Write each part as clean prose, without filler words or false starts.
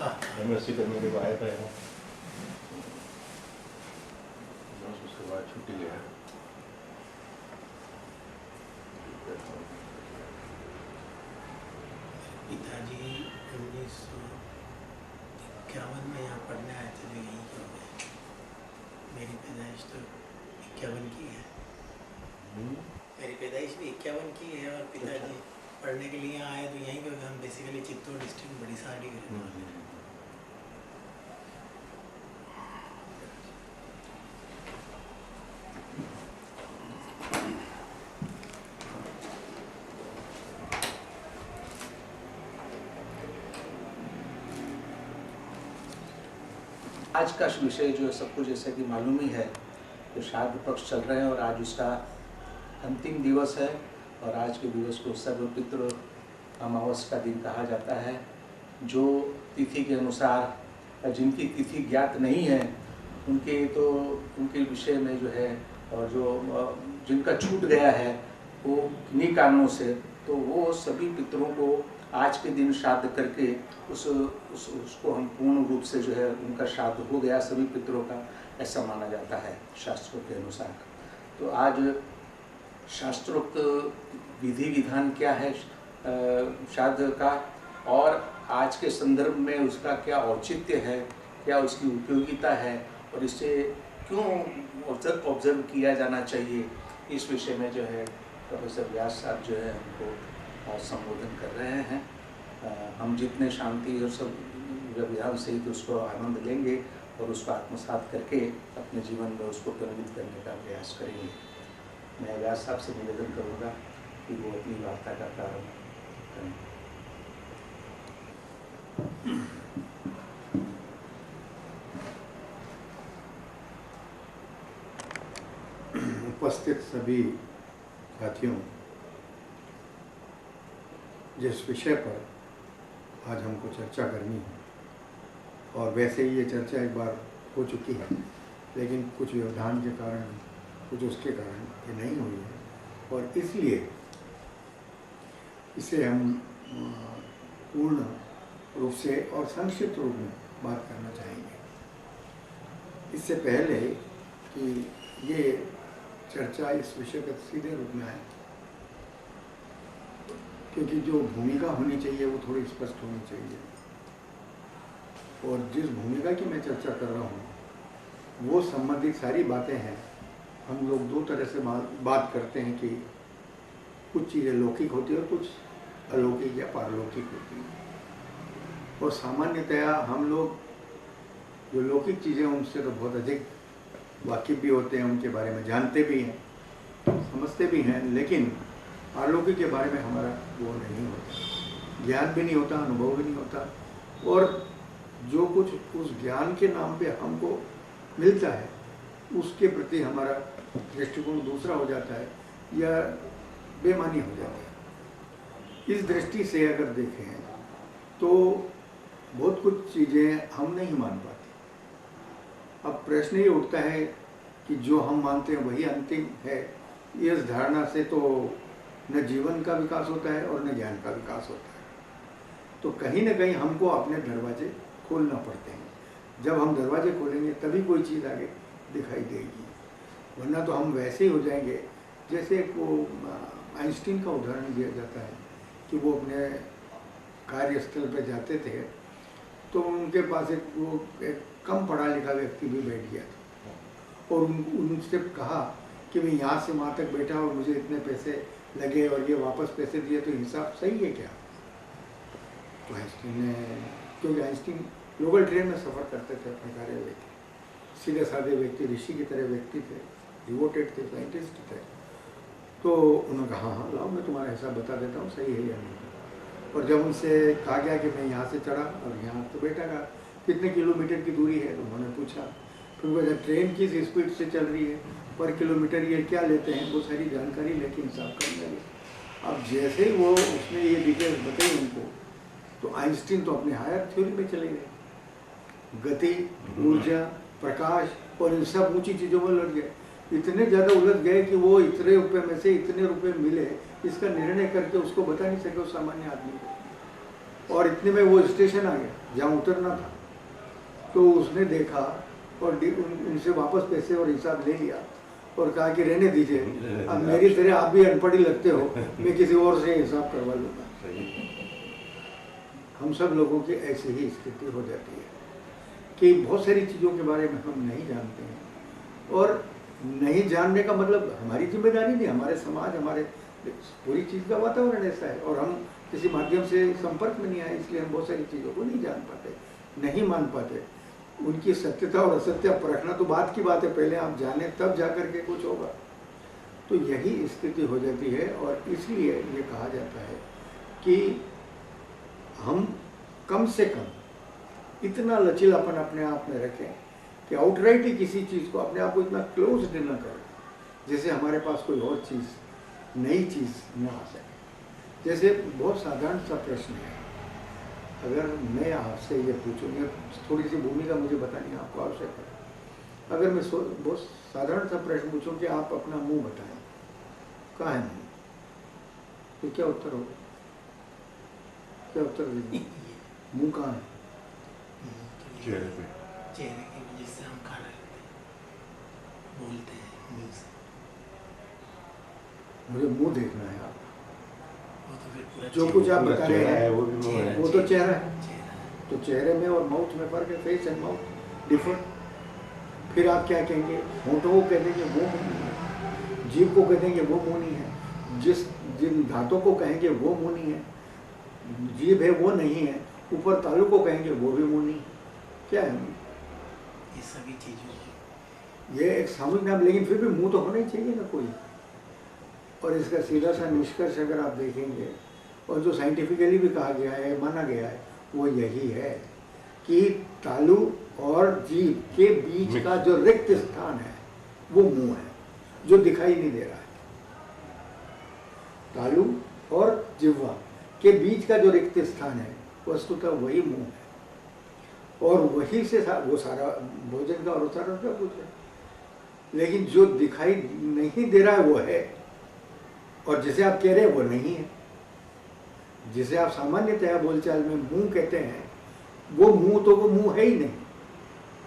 MSc करने के बाद आया था यहाँ, उसके बाद छुट्टी गया। पिताजी 1951 में यहाँ पढ़ने आए थे, जो यहीं के हो गए। मेरी पैदाइश तो 51 की है। मेरी पैदाइश भी 51 की है और पिताजी पढ़ने के लिए आए तो यहीं के हो गए। हम बेसिकली चित्तौड़ डिस्ट्रिक्ट बड़ी साड़ी के रहने वाले हैं। आज का विषय जो है सबको जैसे कि मालूम ही है, तो श्राद्ध पक्ष चल रहे हैं और आज उसका अंतिम दिवस है। और आज के दिवस को सर्वपितृ अमावस का दिन कहा जाता है। जो तिथि के अनुसार, जिनकी तिथि ज्ञात नहीं है उनके विषय में जो है, और जो जिनका छूट गया है वो किन्हीं कारणों से, तो वो सभी पितरों को आज के दिन श्राद्ध करके उसको हम पूर्ण रूप से जो है उनका श्राद्ध हो गया सभी पितरों का, ऐसा माना जाता है शास्त्रों के अनुसार। तो आज शास्त्रोक्त विधि विधान क्या है श्राद्ध का, और आज के संदर्भ में उसका क्या औचित्य है, क्या उसकी उपयोगिता है, और इसे क्यों ऑब्जर्व किया जाना चाहिए, इस विषय में जो है प्रोफेसर व्यास साहब जो है हमको संबोधन कर रहे हैं। हम जितने शांति और सब विधान सहित उसको आनंद लेंगे और उसको आत्मसात करके अपने जीवन में उसको प्रयोगित करने का प्रयास करेंगे। मैं व्यास साहब से निवेदन करूँगा कि वो अपनी वार्ता का प्रारंभ करें। उपस्थित सभी साथियों, जिस विषय पर आज हमको चर्चा करनी है, और वैसे ही ये चर्चा एक बार हो चुकी है, लेकिन कुछ व्यवधान के कारण, कुछ उसके कारण ये नहीं हुई है, और इसलिए इसे हम पूर्ण रूप से और संक्षिप्त रूप में बात करना चाहेंगे। इससे पहले कि ये चर्चा इस विषय पर सीधे रूप में आए, क्योंकि जो भूमिका होनी चाहिए वो थोड़ी स्पष्ट होनी चाहिए, और जिस भूमिका की मैं चर्चा कर रहा हूँ वो संबंधित सारी बातें हैं। हम लोग दो तरह से बात करते हैं कि कुछ चीज़ें लौकिक होती है और कुछ अलौकिक या पारलौकिक होती है, और सामान्यतया हम लोग जो लौकिक चीज़ें उनसे तो बहुत अधिक वाकिफ भी होते हैं, उनके बारे में जानते भी हैं, समझते भी हैं, लेकिन अलौकिक के बारे में हमारा वो नहीं होता, ज्ञान भी नहीं होता, अनुभव भी नहीं होता, और जो कुछ उस ज्ञान के नाम पे हमको मिलता है उसके प्रति हमारा दृष्टिकोण दूसरा हो जाता है या बेमानी हो जाती है। इस दृष्टि से अगर देखें तो बहुत कुछ चीज़ें हम नहीं मान पाते। अब प्रश्न ये उठता है कि जो हम मानते हैं वही अंतिम है, इस धारणा से तो न जीवन का विकास होता है और न ज्ञान का विकास होता है। तो कहीं ना कहीं हमको अपने दरवाजे खोलना पड़ते हैं। जब हम दरवाजे खोलेंगे तभी कोई चीज़ आगे दिखाई देगी, वरना तो हम वैसे ही हो जाएंगे जैसे वो आइंस्टीन का उदाहरण दिया जाता है कि वो अपने कार्यस्थल पर जाते थे तो उनके पास एक कम पढ़ा लिखा व्यक्ति भी बैठ गया था, और उनसे कहा कि मैं यहाँ से वहाँ तक बैठा और मुझे इतने पैसे लगे और ये वापस पैसे दिए, तो हिसाब सही है क्या? तो आइंस्टीन ने, क्योंकि आइंस्टीन लोकल ट्रेन में सफ़र करते थे अपने कार्यालय के, सीधे साधे व्यक्ति, ऋषि की तरह व्यक्ति थे, डिवोटेड थे, साइंटिस्ट थे। तो उन्होंने कहा हाँ लाओ मैं तुम्हारा हिसाब बता देता हूँ सही है या नहीं। और जब उनसे कहा गया कि मैं यहाँ से चढ़ा और यहाँ तो बैठा का कितने किलोमीटर की दूरी है, तो उन्होंने पूछा, फिर वो जब ट्रेन किस स्पीड से चल रही है, पर किलोमीटर ये क्या लेते हैं, वो सारी जानकारी लेके हिसाब करने लगे। अब जैसे ही वो उसने ये डिटेल्स बताई उनको, तो आइंस्टीन तो अपने हायर थ्योरी में चले गए, गति, ऊर्जा, प्रकाश और इन सब ऊंची चीज़ों में लग गए। इतने ज़्यादा उलझ गए कि वो इतने रुपए में से इतने रुपए मिले, इसका निर्णय करके उसको बता नहीं सके उस सामान्य आदमी को। और इतने में वो स्टेशन आ गया जहाँ उतरना था। तो उसने देखा और उनसे वापस पैसे और हिसाब ले लिया और कहा कि रहने दीजिए, अब मेरी तरह आप भी अनपढ़ ही लगते हो, मैं किसी और से हिसाब करवा लूँगा। हम सब लोगों की ऐसी ही स्थिति हो जाती है कि बहुत सारी चीज़ों के बारे में हम नहीं जानते हैं, और नहीं जानने का मतलब हमारी जिम्मेदारी नहीं, हमारे समाज, हमारे पूरी चीज़ का वातावरण ऐसा है, और हम किसी माध्यम से संपर्क में नहीं आए, इसलिए हम बहुत सारी चीज़ों को नहीं जान पाते, नहीं मान पाते। उनकी सत्यता और असत्य परखना तो बात की बात है, पहले आप जाने तब जा कर के कुछ होगा। तो यही स्थिति हो जाती है, और इसलिए ये कहा जाता है कि हम कम से कम इतना लचीलापन अपने आप में रखें कि आउटराइट ही किसी चीज़ को, अपने आप को इतना क्लोज न करें जैसे हमारे पास कोई और चीज़, नई चीज़ न आ सके। जैसे बहुत साधारण सा प्रश्न है, अगर मैं आपसे ये पूछूँ, थोड़ी सी भूमिका मुझे बतानी आपको आवश्यक है। अगर मैं बहुत साधारण सा प्रश्न पूछूं कि आप अपना मुंह बताएं, कहाँ है मुंह, तो क्या उत्तर होगा? क्या उत्तर देंगे? मुंह कहाँ है? चेहरे पे। चेहरे की वजह से हम खाना लेते हैं, बोलते हैं मुंह से। मुझे मुंह देखना है आप, वो तो फिर पूरा जो कुछ आप बता रहे हैं वो भी मुंह है। वो तो चेहरा है। चेहरा है। तो चेहरे में और माउथ में फर्क है, फेस एंड माउथ डिफर। फिर आप क्या कहेंगे? होंठों को कह देंगे वो मुंह नहीं है, जीभ को कह देंगे वो मुंह नहीं है, जिन दांतों को कहेंगे वो मुंह नहीं है, जीभ है वो नहीं है, ऊपर तालू को कहेंगे वो भी मुंह नहीं है। क्या है? ये सभी चीज़ों ये एक सामूहिक नाम, लेकिन फिर भी मुंह तो होना ही चाहिए ना कोई। और इसका सीधा सा निष्कर्ष अगर आप देखेंगे, और जो साइंटिफिकली भी कहा गया है, माना गया है, वो यही है कि तालू और जीभ के बीच का जो रिक्त स्थान है वो मुंह है, जो दिखाई नहीं दे रहा है। तालू और जिह्वा के बीच का जो रिक्त स्थान है वस्तुतः वही मुंह है, और वही से वो सारा भोजन का और सारा सब कुछ है। लेकिन जो दिखाई नहीं दे रहा है वो है, और जिसे आप कह रहे हैं वो नहीं है। जिसे आप सामान्यतया बोलचाल में मुंह कहते हैं, वो मुंह तो वो मुंह है ही नहीं।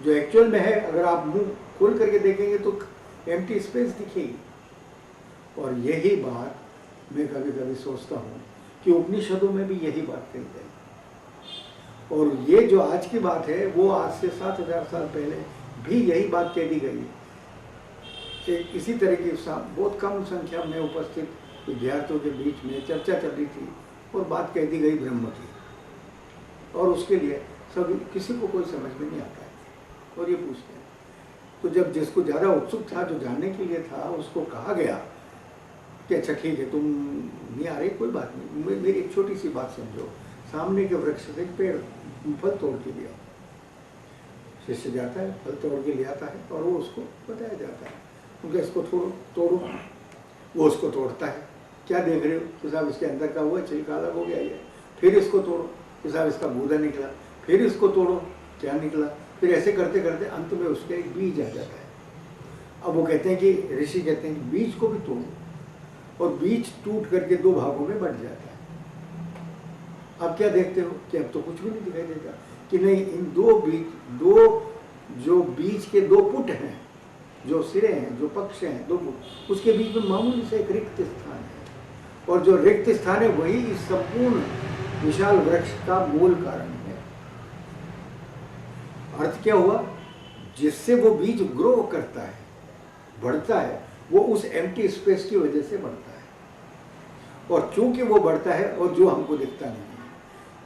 जो एक्चुअल में है, अगर आप मुंह खोल करके देखेंगे तो एम्प्टी स्पेस दिखेगी। और यही बात मैं कभी कभी सोचता हूँ कि उपनिषदों में भी यही बात कही गई, और ये जो आज की बात है वो आज से 7000 साल पहले भी यही बात कह दी गई। कि इसी तरह की बहुत कम संख्या में उपस्थित विद्यार्थियों के बीच में चर्चा चल रही थी, और बात कह दी गई ब्रह्म की, और उसके लिए सब किसी को कोई समझ में नहीं आता है, और ये पूछते हैं। तो जब जिसको ज़्यादा उत्सुक था, जो जानने के लिए था, उसको कहा गया कि अच्छा ठीक है, तुम नहीं आ रही, कोई बात नहीं, मेरी एक छोटी सी बात समझो, सामने के वृक्ष से पेड़ फल तोड़ के लिया। शिष्य जाता है, फल तोड़ के ले आता है, और वो उसको बताया जाता है, क्योंकि इसको तोड़ो, वो उसको तोड़ता है। क्या देख रहे हो कि साहब इसके अंदर का वो छिलका अलग हो गया है। फिर इसको तोड़ो कि साहब इसका गूदा निकला, फिर इसको तोड़ो, क्या निकला। फिर ऐसे करते करते अंत में उसका एक बीज आ जाता है। अब वो कहते हैं कि ऋषि कहते हैं कि बीज को भी तोड़ो, और बीज टूट करके 2 भागों में बंट जाता है। अब क्या देखते हो कि अब तो कुछ भी नहीं दिखाई देता, कि नहीं, इन 2 जो बीज के 2 पुट हैं, जो सिरे हैं, जो पक्ष हैं, 2 पुट, उसके बीच में मामूली से एक रिक्त स्थान है, और जो रिक्त स्थान है वही इस संपूर्ण विशाल वृक्ष का मूल कारण है। अर्थ क्या हुआ? जिससे वो बीज ग्रो करता है, बढ़ता है, वो उस एम्प्टी स्पेस की वजह से बढ़ता है, और चूंकि वो बढ़ता है और जो हमको दिखता नहीं है,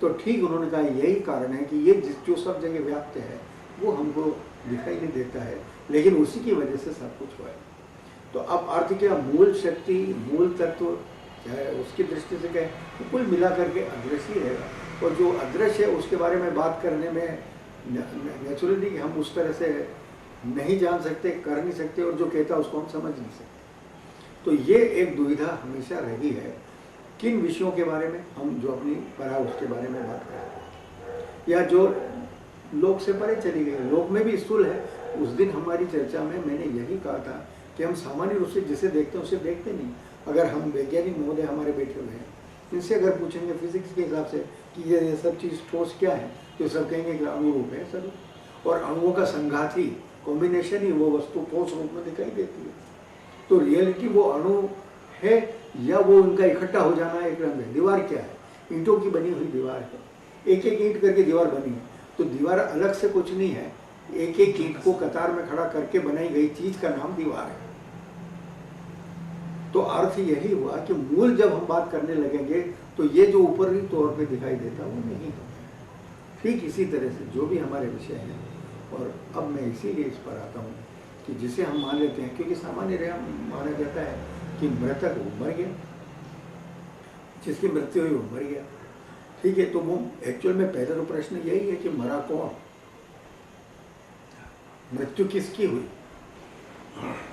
तो ठीक उन्होंने कहा यही कारण है कि ये जो सब जगह व्याप्त है वो हमको दिखाई नहीं देता है, लेकिन उसी की वजह से सब कुछ हुआ है। तो अब अर्थ क्या? मूल शक्ति, मूल तत्व, चाहे उसकी दृष्टि से कहें तो कुल मिला करके अदृश्य ही रहेगा, और जो अदृश्य है उसके बारे में बात करने में नेचुरली हम उस तरह से नहीं जान सकते, कर नहीं सकते, और जो कहता है उसको हम समझ नहीं सकते। तो ये एक दुविधा हमेशा रही है, किन विषयों के बारे में हम जो अपनी पढ़ा उसके बारे में बात करें, या जो लोक से परे चली गई, लोक में भी स्थूल है। उस दिन हमारी चर्चा में मैंने यही कहा था कि हम सामान्य रूप से जिसे देखते हैं उसे देखते नहीं। अगर हम वैज्ञानिक महोदय हमारे बैठे हुए हैं, इनसे अगर पूछेंगे फिजिक्स के हिसाब से कि ये सब चीज़ ठोस क्या है, तो सब कहेंगे कि अणु रूप है सब, और अणुओं का संघाती कॉम्बिनेशन ही वो वस्तु ठोस रूप में दिखाई देती है। तो रियलिटी वो अणु है या वो उनका इकट्ठा हो जाना एक रंग है। दीवार क्या है? ईंटों की बनी हुई दीवार है, एक एक ईंट करके दीवार बनी है, तो दीवार अलग से कुछ नहीं है, एक एक ईंट को कतार में खड़ा करके बनाई गई चीज का नाम दीवार है। तो अर्थ यही हुआ कि मूल जब हम बात करने लगेंगे तो ये जो ऊपरी तौर पे दिखाई देता वो नहीं है। ठीक इसी तरह से जो भी हमारे विषय हैं, और अब मैं इसीलिए इस पर आता हूँ कि जिसे हम मान लेते हैं, क्योंकि सामान्य माना जाता है कि मृतक वो मर गया, जिसकी मृत्यु हुई वो मर गया। ठीक है, तो वो एक्चुअल में पहला तो प्रश्न यही है कि मरा कौन, मृत्यु किसकी हुई,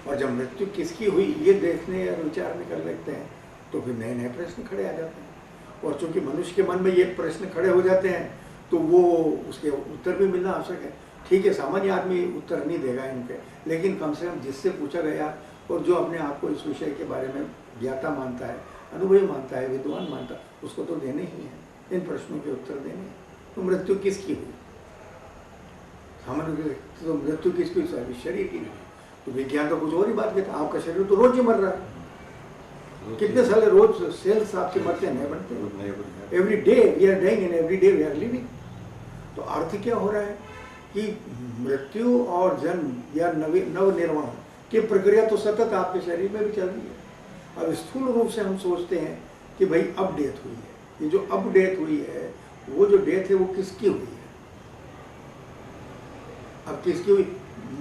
और जब मृत्यु किसकी हुई ये देखने या विचारने कर लगते हैं तो फिर नए नए प्रश्न खड़े आ जाते हैं। और चूंकि मनुष्य के मन में ये प्रश्न खड़े हो जाते हैं तो वो उसके उत्तर भी मिलना आवश्यक है। ठीक है, सामान्य आदमी उत्तर नहीं देगा इनके, लेकिन कम से कम जिससे पूछा गया और जो अपने आप को इस विषय के बारे में ज्ञाता मानता है, अनुभवी मानता है, विद्वान मानता है, उसको तो देने ही है, इन प्रश्नों के उत्तर देने हैं। तो मृत्यु किसकी हुई? सामान्य तो मृत्यु किसकी हुई? शरीर की। तो विज्ञान तो कुछ और ही बात कहता है, आपका शरीर तो रोज ही मर रहा है, कितने सारे रोज सेल्स आपके मरते नहीं बनते, every day we are dying and every day we are living. तो अर्थ क्या हो रहा है कि मृत्यु और जन्म या नवनिर्माण की प्रक्रिया तो सतत आपके शरीर में भी चल रही है। अब स्थूल रूप से हम सोचते हैं कि भाई अब डेथ हुई है, ये जो अब डेथ हुई है, वो जो डेथ है वो किसकी हुई है? अब किसकी हुई?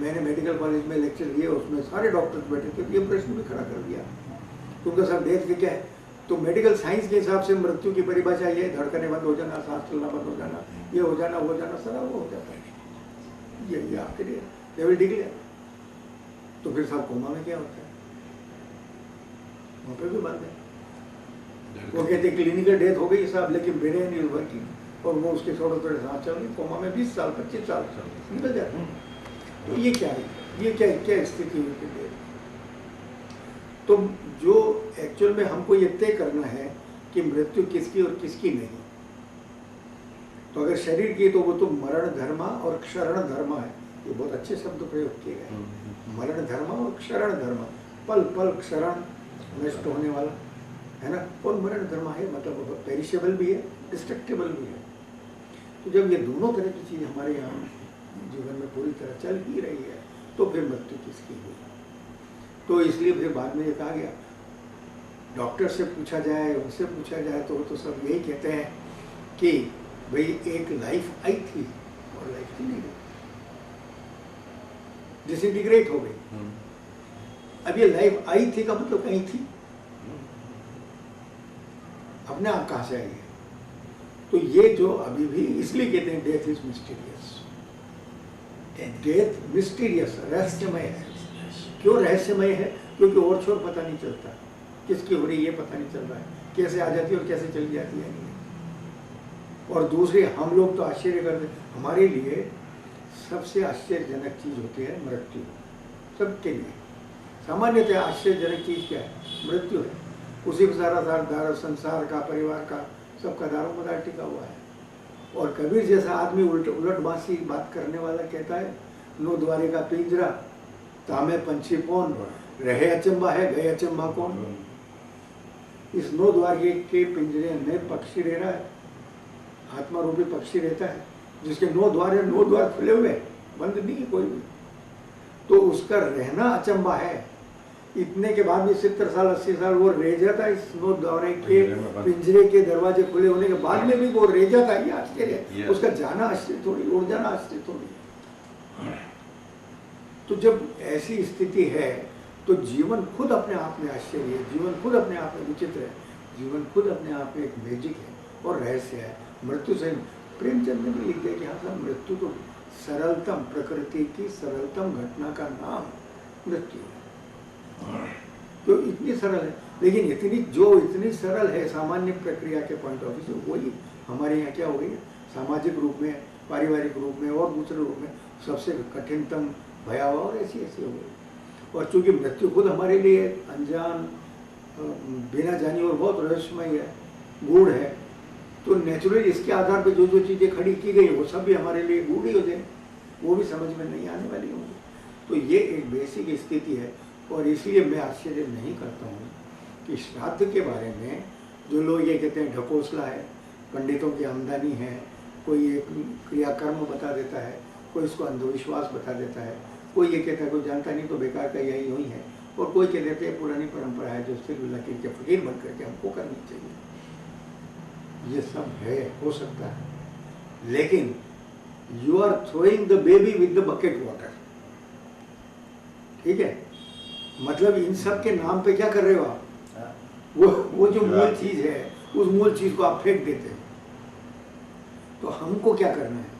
मैंने मेडिकल कॉलेज में लेक्चर दिए, उसमें सारे डॉक्टर्स बैठे थे, ये प्रश्न भी खड़ा कर दिया तुमका सब डेथ के क्या है? तो मेडिकल साइंस के हिसाब से मृत्यु की परिभाषा ये धड़कने बंद हो जाना, सांस चलना बंद हो जाना, ये हो जाना, वो हो जाना, सारा वो हो जाता है, ये आपके लिए दे विल डिक्लेयर। तो फिर साहब कोमा में क्या होता है? वहाँ पे भी बंद है। वो कहते क्लिनिकल डेथ हो गई साहब, लेकिन ब्रेन इज वर्किंग, और वो उसके थोड़े थोड़े सांस चल रही, कोमा में 20 साल 25 साल निकल जाते हैं। तो ये क्या है? ये क्या स्थिति हुई? तो जो एक्चुअल में हमको ये तय करना है कि मृत्यु किसकी और किसकी नहीं। तो अगर शरीर की तो वो तो मरण धर्मा और क्षरण धर्मा है, ये बहुत अच्छे शब्द प्रयोग किए गए। मरण धर्मा और क्षरण धर्मा, पल पल क्षरण नष्ट होने वाला है ना, और मरण धर्मा है मतलब पेरिशेबल भी है, डिस्ट्रक्टेबल भी है। तो जब ये दोनों तरह की चीज हमारे यहाँ जीवन में पूरी तरह चल ही रही है तो फिर मृत्यु किसकी हुई? तो इसलिए फिर बाद में ये कहा गया, डॉक्टर से पूछा जाए, उनसे पूछा जाए तो वो तो सब यही कहते हैं कि भाई एक लाइफ आई थी और लाइफ नहीं गई, डिसइंटीग्रेट हो गई। अब ये लाइफ आई थी का मतलब कहीं थी, अपने आप कहां से आई है? तो ये जो अभी भी इसलिए कहते हैं death is mysterious, death mysterious, रहस्यमय है। क्यों रहस्यमय है? क्योंकि और छोर पता नहीं चलता, किसकी हो रही ये पता नहीं चल रहा है, कैसे आ जाती है और कैसे चली जाती है नहीं। और दूसरे हम लोग तो आश्चर्य करते, हमारे लिए सबसे आश्चर्यजनक चीज होती है मृत्यु, सबके लिए सामान्यतः आश्चर्यजनक चीज क्या है? मृत्यु है। उसी पर सारा संसार का, परिवार का, सबका दारोमदार टिका हुआ है। और कबीर जैसा आदमी उलट बांसी बात करने वाला कहता है, नो द्वारे का पिंजरा तामे पंछी कौन, रहे अचंबा है गए अचंबा कौन। इस नो द्वारे के पिंजरे में पक्षी रह रहा है, आत्मा रूपी पक्षी रहता है, जिसके 9 द्वार खुले हुए, बंद नहीं है कोई भी। तो उसका रहना अचंबा है। इतने के बाद भी 70 साल 80 साल वो रह जाता है, इस 9 द्वारे के पिंजरे के दरवाजे खुले होने के बाद में भी वो रह जाता है। ये आश्चर्य, उसका जाना आश्चर्य थोड़ी, उड़ जाना आश्चर्य थोड़ी। तो जब ऐसी स्थिति है तो जीवन खुद अपने आप में आश्चर्य है, जीवन खुद अपने आप में विचित्र है, जीवन खुद अपने आप में एक मैजिक है और रहस्य है। मृत्यु से प्रेमचंद ने भी लिख दिया कि हाँ साहब, मृत्यु तो सरलतम, प्रकृति की सरलतम घटना का नाम मृत्यु है। तो इतनी सरल है, लेकिन इतनी सरल है सामान्य प्रक्रिया के पॉइंट ऑफ व्यू से, वही हमारे यहाँ क्या हो गई है, सामाजिक रूप में, पारिवारिक रूप में और दूसरे रूप में सबसे कठिनतम, भयावह और ऐसी हो गई। और चूंकि मृत्यु खुद हमारे लिए अनजान, बिना जानी और बहुत रहस्यमय है, गूढ़ है, तो नेचुरली इसके आधार पर जो जो चीज़ें खड़ी की गई वो सब भी हमारे लिए गूढ़ी हो जाए, वो भी समझ में नहीं आने वाली होंगी। तो ये एक बेसिक स्थिति है। और इसलिए मैं आश्चर्य नहीं करता हूँ कि श्राद्ध के बारे में जो लोग ये कहते हैं ढकोसला है, पंडितों की आमदनी है, कोई एक क्रियाकर्म बता देता है, कोई इसको अंधविश्वास बता देता है, कोई ये कहता है कोई जानता नहीं तो बेकार का यही हुई है, और कोई कह देते हैं पुरानी परंपरा है जो सिर्फ लकीर के फकीर बन करके हमको करनी चाहिए। ये सब है, हो सकता है, लेकिन you are throwing the baby with the bucket water. ठीक है, मतलब इन सब के नाम पे क्या कर रहे हो आप? वो जो मूल चीज है उस मूल चीज को आप फेंक देते हैं। तो हमको क्या करना है?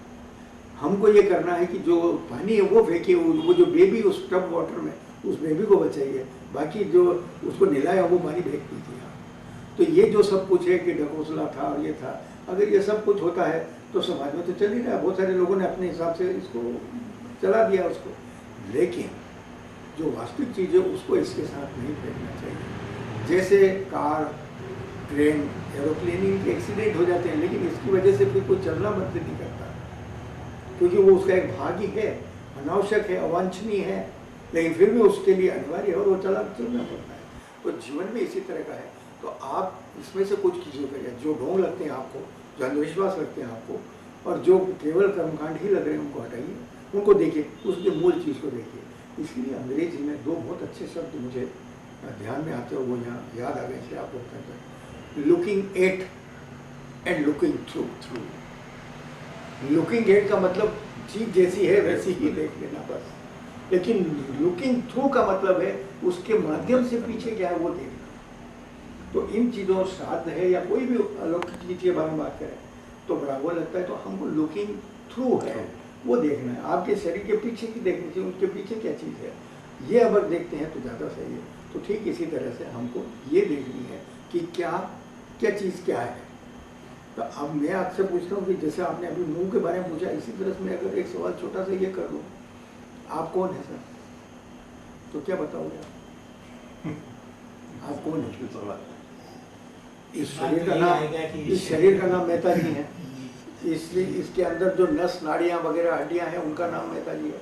हमको ये करना है कि जो पानी है वो फेंकिए, वो जो बेबी उस टब वाटर में उस बेबी को बचाइए, बाकी जो उसको नहलाया वो पानी फेंक दीजिए आप। तो ये जो सब कुछ है कि ढकोसला था और ये था, अगर ये सब कुछ होता है तो समाज में तो चल ही रहा है, बहुत सारे लोगों ने अपने हिसाब से इसको चला दिया उसको। लेकिन जो वास्तविक चीज़ है उसको इसके साथ नहीं फेंकना चाहिए। जैसे कार, ट्रेन, एरोप्लेन, इनके एक्सीडेंट हो जाते हैं, लेकिन इसकी वजह से फिर कोई चलना बंद नहीं करता, क्योंकि वो उसका एक भाग ही है, अनावश्यक है, अवांछनीय है, लेकिन फिर भी उसके लिए अनिवार्य है और वो चलना पड़ता है। तो जीवन में इसी तरह का है। तो आप इसमें से कुछ चीज़ों करिए जो ढोंग लगते हैं आपको, जो अंधविश्वास लगते हैं आपको, और जो केवल कर्मकांड ही लग रहे हैं उनको हटाइए, उनको देखिए, उसकी मूल चीज़ को देखिए। इसलिए अंग्रेजी में दो बहुत अच्छे शब्द मुझे ध्यान में आते हो, वो यहाँ याद आ गए, इसलिए आपको बताते हैं। Looking at and looking through. Looking at का मतलब चीज जैसी है वैसी ही देख लेना बस, लेकिन लुकिंग थ्रू का मतलब है उसके माध्यम से पीछे क्या है वो देखना। तो इन चीज़ों, श्राद्ध है या कोई भी अलौकिक चीज के बारे में बात करें तो बड़ा वो लगता है, तो हमको लुकिंग थ्रू है वो देखना है। आपके शरीर के पीछे की देखनी चाहिए, उसके पीछे क्या चीज़ है, ये अगर देखते हैं तो ज़्यादा सही है। तो ठीक इसी तरह से हमको ये देखनी है कि क्या क्या चीज़ क्या है। तो अब मैं आपसे पूछता हूँ कि जैसे आपने अभी मुंह के बारे में पूछा, इसी तरह से मैं अगर एक सवाल छोटा सा ये कर दूँ, आप कौन है सर? तो क्या बताओगे आप कौन है? इस शरीर का नाम मेहता जी है, इसलिए इसके अंदर जो नस नाड़ियाँ वगैरह हड्डियाँ हैं उनका नाम मेहता जी है।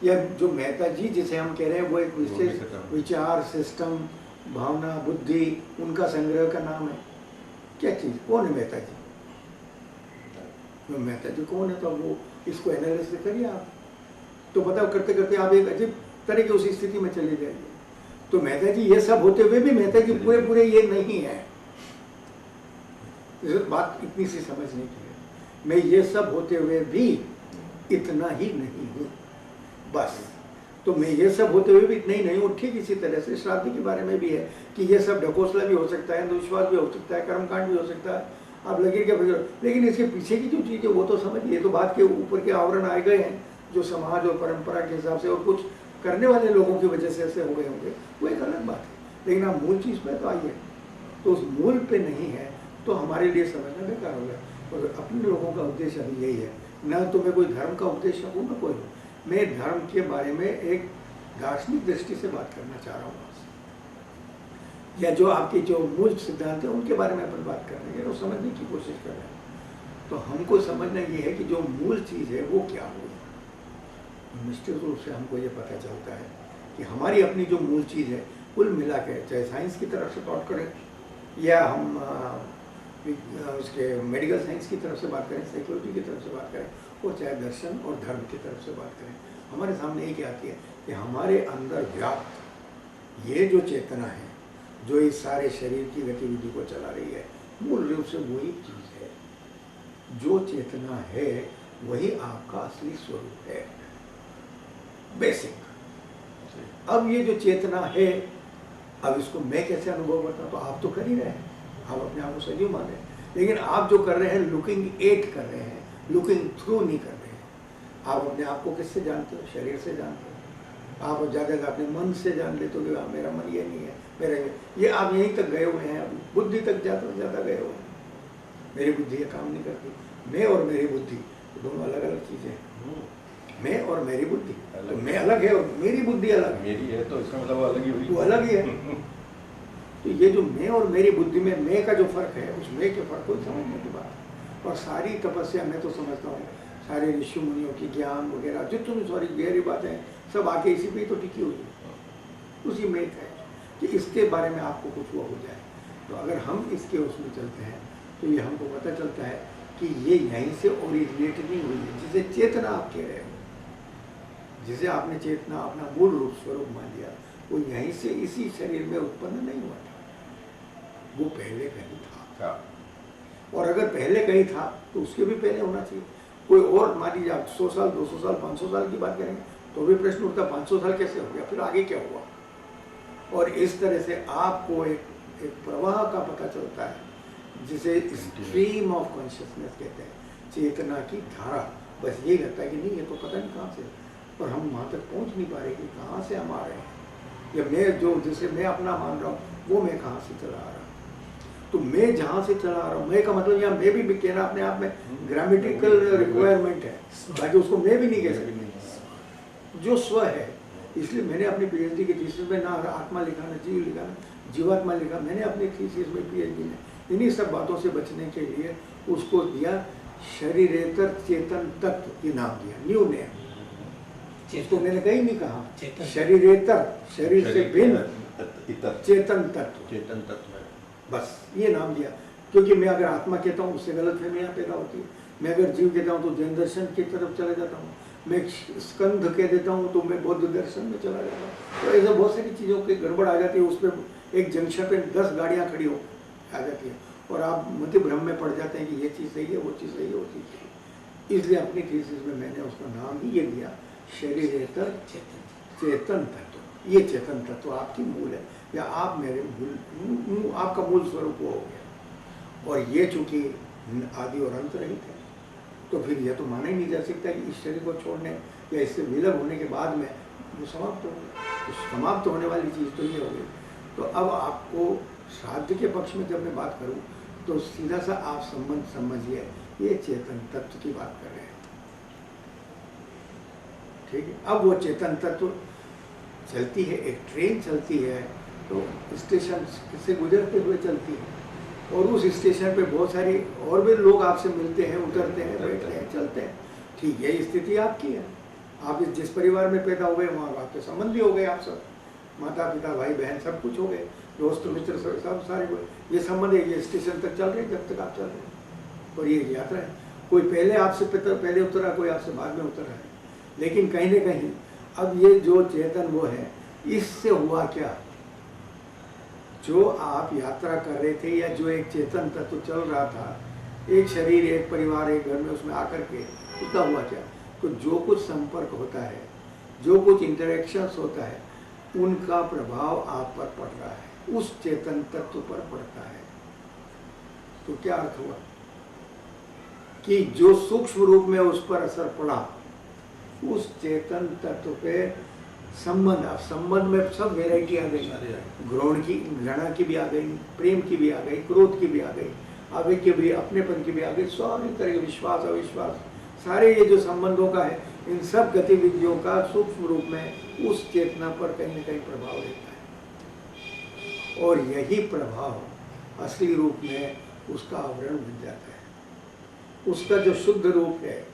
या जो मेहता जी जिसे हम कह रहे हैं वो एक विशेष विचार, सिस्टम, भावना, बुद्धि, उनका संग्रह का नाम है। क्या चीज़, कौन है मेहता जी? मेहता जी कौन है? तो वो इसको एनालिसिस करिए आप, तो पता करते करते आप एक अजीब तरह की उसी स्थिति में चले जाइए। तो मेहता जी ये सब होते हुए भी मेहता जी पूरे पूरे ये नहीं है, बात इतनी सी समझने की है। मैं ये सब होते हुए भी इतना ही नहीं हूँ बस। तो मैं ये सब होते हुए भी इतना ही नहीं हूँ। ठीक इसी तरह से श्राद्ध के बारे में भी है कि ये सब ढकोसला भी हो सकता है, अंधविश्वास भी हो सकता है, कर्मकांड भी हो सकता है, आप लगे क्या, लेकिन इसके पीछे की जो चीज़ है वो तो समझिए। तो बात के ऊपर के आवरण आए गए हैं जो समाज और परंपरा के हिसाब से और कुछ करने वाले लोगों की वजह से ऐसे हो गए होंगे, वो एक अलग बात है। लेकिन आप मूल चीज़ पर तो आइए, तो उस मूल पे नहीं है तो हमारे लिए समझना बेकार हो गया। और अपने लोगों का उद्देश्य अभी यही है, न तो मैं कोई धर्म का उपदेश हूँ न कोई, मैं धर्म के बारे में एक दार्शनिक दृष्टि से बात करना चाह रहा हूँ, या जो आपके जो मूल सिद्धांत है उनके बारे में अपन बात कर रहे हैं और समझने की कोशिश कर रहे हैं। तो हमको समझना ये है कि जो मूल चीज़ है वो क्या हो। निश्चित रूप से हमको ये पता चलता है कि हमारी अपनी जो मूल चीज़ है कुल मिला के, चाहे साइंस की तरफ से बात करें या हम उसके मेडिकल साइंस की तरफ से बात करें, साइकोलॉजी की तरफ से बात करें, और चाहे दर्शन और धर्म की तरफ से बात करें, हमारे सामने एक आती है कि हमारे अंदर व्याप्त ये जो चेतना है जो इस सारे शरीर की गतिविधि को चला रही है, मूल रूप से वही चीज़ है। जो चेतना है वही आपका असली स्वरूप है, बेसिक। अब ये जो चेतना है, अब इसको मैं कैसे अनुभव करता हूँ, तो आप तो कर ही रहे हैं, आप अपने आप को सही माने, लेकिन आप जो कर रहे हैं लुकिंग एट कर रहे हैं, लुकिंग थ्रू नहीं कर रहे हैं। आप अपने आप को किससे जानते हो? शरीर से जानते हो। आप ज़्यादा अपने मन से जान लेते हो कि मेरा मन ये नहीं है, मेरा ये आप यहीं तक गए हुए हैं, बुद्धि तक ज़्यादा गए हुए हैं। मेरी बुद्धि ये काम नहीं करती। मैं और मेरी बुद्धि दोनों अलग अलग चीज़ें हैं। मैं और मेरी बुद्धि, तो मैं अलग है और मेरी बुद्धि अलग है। मेरी है तो इसका मतलब अलग ही हुई, वो अलग ही है। तो ये जो मैं और मेरी बुद्धि में मैं का जो फर्क है, उस मैं के फर्क को समझने की बात है। और सारी तपस्या मैं तो समझता हूँ सारे ऋषि मुनियों की ज्ञान वगैरह जितनी सारी गहरी बातें हैं सब आके इसी पे ही तो टिकी हुई है। उसी में है कि इसके बारे में आपको कुछ हुआ हो जाए, तो अगर हम इसके उसमें चलते हैं तो ये हमको पता चलता है कि ये यहीं से ओरिजिनेट नहीं हुई है। जिसे चेतना आप कह रहे हो, जिसे आपने चेतना अपना मूल रूप स्वरूप मान लिया, वो यहीं से इसी शरीर में उत्पन्न नहीं हुआ था, वो पहले कहीं था। और अगर पहले कहीं था तो उसके भी पहले होना चाहिए। कोई और मान लीजिए आप 100 साल 200 साल 500 साल की बात करेंगे तो भी प्रश्न उठता 500 साल कैसे हो गया, फिर आगे क्या हुआ। और इस तरह से आपको एक प्रवाह का पता चलता है जिसे स्ट्रीम ऑफ कॉन्शियसनेस कहते हैं, चेतना की धारा। बस यही लगता है कि नहीं ये तो पता नहीं कहाँ से, और हम वहाँ तक पहुँच नहीं पा रहे कि कहाँ से हम आ रहे हैं, या मैं जो जिसे मैं अपना मान रहा हूँ वो मैं कहाँ से चला आ रहा हूँ। तो मैं जहाँ से चला आ रहा हूँ, मैं का मतलब यहाँ मैं भी कहना अपने आप में ग्रामेटिकल रिक्वायरमेंट है, बाकी उसको मैं भी नहीं कह सकता, जो स्व है। इसलिए मैंने अपनी पीएचडी की थीसिस में ना आत्मा लिखा, ना जीव लिखा, ना जीवात्मा लिखा। मैंने अपनी थीसिस में पीएचडी में इन्हीं सब बातों से बचने के लिए उसको दिया शरीरेतर चेतन तत्व, ये नाम दिया, न्यू नेम। इसको मैंने कहीं नहीं कहा शरीरेतर, शरीर से भिन्न चेतन तत्व, चेतन तत्व है, बस ये नाम दिया। क्योंकि मैं अगर आत्मा कहता हूँ उससे गलतफहमियां पैदा होती है, मैं अगर जीव कहता हूँ तो जैन दर्शन की तरफ चला जाता हूँ, मैं स्कंध कह देता हूँ तो मैं बौद्ध दर्शन में चला जाता हूँ। तो ऐसे बहुत सारी चीज़ों की गड़बड़ आ जाती है, उस पर एक जंक्शन पे 10 गाड़ियाँ खड़ी हो आ जाती है और आप मध्य भ्रम में पड़ जाते हैं कि ये चीज़ सही है, वो चीज़ सही है, वो चीज़ सही है। इसलिए अपनी थीसिस में मैंने उसका नाम ही ये दिया शरीरेतर चेतन तत्व। ये चेतन तत्व आपकी मूल है, या आप मेरे मूल, आपका मूल स्वरूप वो हो गया। और ये चूंकि आदि और अंत रहित है तो फिर यह तो माना ही नहीं जा सकता कि इस शरीर को छोड़ने या इससे विलग होने के बाद में वो समाप्त हो गया। तो समाप्त होने वाली चीज़ तो ये हो गई। तो अब आपको श्राद्ध के पक्ष में जब मैं बात करूं तो सीधा सा आप संबंध समझिए, ये चेतन तत्व की बात कर रहे हैं, ठीक है। अब वो चेतन तत्व चलती है, एक ट्रेन चलती है तो स्टेशन से गुजरते हुए चलती है, और उस स्टेशन पे बहुत सारी और भी लोग आपसे मिलते हैं, उतरते हैं, बैठते हैं, चलते हैं, ठीक है। स्थिति आपकी है, आप जिस परिवार में पैदा हुए वहाँ आपके संबंधी हो गए, आप सब माता पिता भाई बहन सब कुछ हो गए, दोस्त मित्र सब सारे हुए, ये संबंध है, ये स्टेशन तक चल रहे हैं जब तक आप चल रहे हैं। और ये यात्रा है, कोई पहले आपसे पहले उतरा, कोई आपसे बाद में उतर रहा है, लेकिन कहीं न कहीं अब ये जो चेतन वो है, इससे हुआ क्या, जो आप यात्रा कर रहे थे या जो एक चेतन तत्व चल रहा था, एक शरीर, एक परिवार, एक घर में, उसमें आकर के उसका हुआ क्या, तो जो कुछ संपर्क होता है, जो कुछ इंटरेक्शंस होता है, उनका प्रभाव आप पर पड़ रहा है, उस चेतन तत्व पर पड़ता है। तो क्या अर्थ हुआ कि जो सूक्ष्म रूप में उस पर असर पड़ा, उस चेतन तत्व पे संबंध, अब संबंध में सब वेराइटी आ गई, घृण की, घृणा की भी आ गई, प्रेम की भी आ गई, क्रोध की भी आ गई, आवेग की भी, अपनेपन की भी आ गई, सारी तरह के विश्वास अविश्वास, सारे ये जो संबंधों का है, इन सब गतिविधियों का सूक्ष्म रूप में उस चेतना पर कहीं न कहीं प्रभाव रहता है, और यही प्रभाव असली रूप में उसका आवरण बन जाता है। उसका जो शुद्ध रूप है,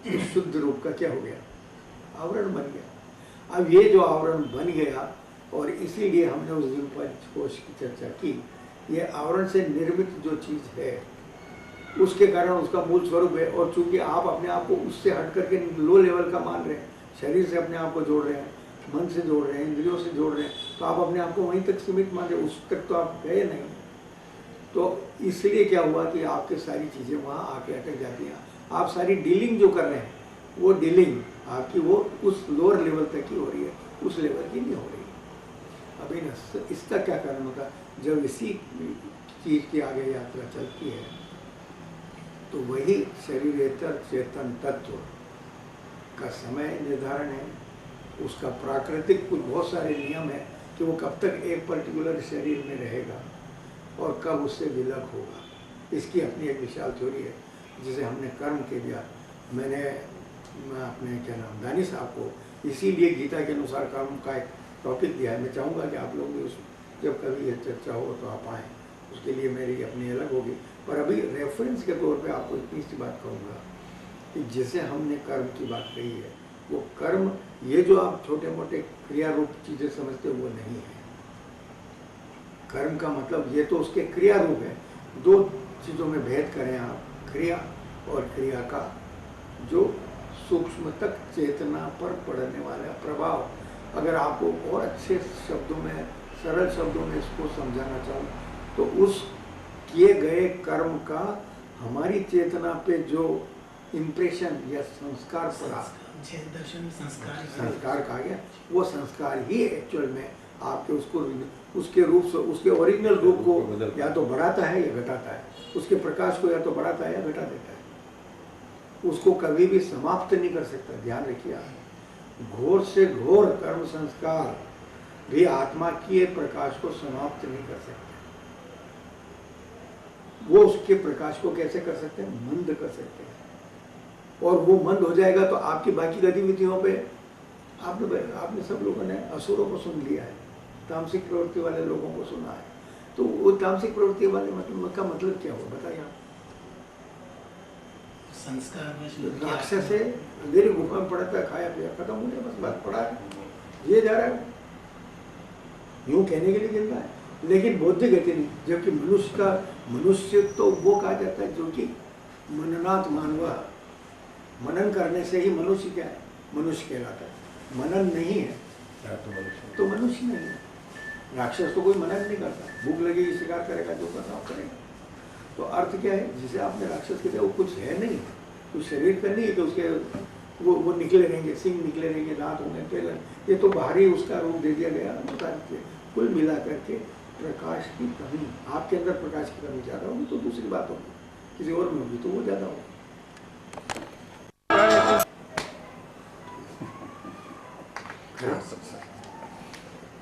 उस शुद्ध रूप का क्या हो गया, आवरण बन गया। अब ये जो आवरण बन गया, और इसीलिए हमने उस दिन पर कोश की चर्चा की, ये आवरण से निर्मित जो चीज़ है उसके कारण उसका मूल स्वरूप है। और चूंकि आप अपने आप को उससे हट करके लो लेवल का मान रहे हैं, शरीर से अपने आप को जोड़ रहे हैं, मन से जोड़ रहे हैं, इंद्रियों से जोड़ रहे हैं, तो आप अपने आप को वहीं तक सीमित मान रहे हैं, उस तक तो आप गए नहीं। तो इसलिए क्या हुआ कि आपके सारी चीज़ें वहाँ आके अटक जाती हैं। आप सारी डीलिंग जो कर रहे हैं, वो डीलिंग आपकी वो उस लोअर लेवल तक ही हो रही है, उस लेवल की नहीं हो रही। अभी न इसका क्या कारण होता, जब इसी चीज़ की आगे यात्रा चलती है तो वही शरीरेतर चेतन तत्व का समय निर्धारण है, उसका प्राकृतिक कुछ बहुत सारे नियम है कि वो कब तक एक पर्टिकुलर शरीर में रहेगा और कब उससे विलग होगा। इसकी अपनी एक विशाल थ्योरी है जिसे हमने कर्म के दिया। मैंने अपने क्या नाम दानी साहब को इसीलिए गीता के अनुसार कर्म का एक टॉपिक दिया है। मैं चाहूँगा कि आप लोग भी उस जब कभी यह चर्चा हो तो आप आएँ, उसके लिए मेरी अपनी अलग होगी, पर अभी रेफरेंस के तौर पे आपको इतनी सी बात कहूँगा कि जैसे हमने कर्म की बात कही है, वो कर्म ये जो आप छोटे मोटे क्रिया रूप चीज़ें समझते हो वो नहीं है। कर्म का मतलब ये तो उसके क्रिया रूप है। दो चीज़ों में भेद करें आप, क्रिया और क्रिया का जो सूक्ष्म तक चेतना पर पड़ने वाला प्रभाव। अगर आपको और अच्छे शब्दों में, सरल शब्दों में इसको समझाना चाहूँ तो उस किए गए कर्म का हमारी चेतना पे जो इम्प्रेशन या संस्कार पड़ा, दर्शन में संस्कार कहा गया, वो संस्कार ही एक्चुअल में आपके उसके रूप से, उसके ओरिजिनल रूप को या तो बढ़ाता है या घटाता है, उसके प्रकाश को या तो बढ़ाता है या घटा देता है। उसको कभी भी समाप्त नहीं कर सकता। ध्यान रखिए आप, घोर से घोर कर्म संस्कार भी आत्मा के प्रकाश को समाप्त नहीं कर सकते। वो उसके प्रकाश को कैसे कर सकते हैं? मंद कर सकते हैं। और वो मंद हो जाएगा तो आपकी बाकी गतिविधियों पे आपने सब लोगों ने असुरों को सुन लिया है, तामसिक प्रवृत्ति वाले लोगों को सुना है। तो वो तामसिक प्रवृत्ति वाले का मतलब क्या हुआ बताइए आप? संस्कार राक्षस है, अंधेरी गुफा में पड़ा था, खाया पिया खत्म हो गया, बस बात पड़ा है, ये जा रहा है, यूं कहने के लिए जिंदा है, लेकिन बौद्धिक गति नहीं। जबकि मनुष्य तो वो कहा जाता है जो कि मननात् मानवा, मनन करने से ही मनुष्य क्या है? मनुष्य कहलाता है। मनन नहीं है तो मनुष्य नहीं है। राक्षस तो कोई मनन नहीं करता, भूख लगेगी शिकार करेगा, जो करना वो करेगा। तो अर्थ क्या है? जिसे आपने राक्षस कहते वो कुछ है नहीं, कुछ शरीर का नहीं है कि उसके वो निकले रहेंगे, सिंह निकले रहेंगे, दांत होंगे, पेलन, ये तो बाहरी उसका रूप दे दिया गया। कुल मिला करके प्रकाश की कमी, आपके अंदर प्रकाश की कमी ज़्यादा होगी तो दूसरी बात होगी, किसी और में होगी तो वो ज़्यादा होगी।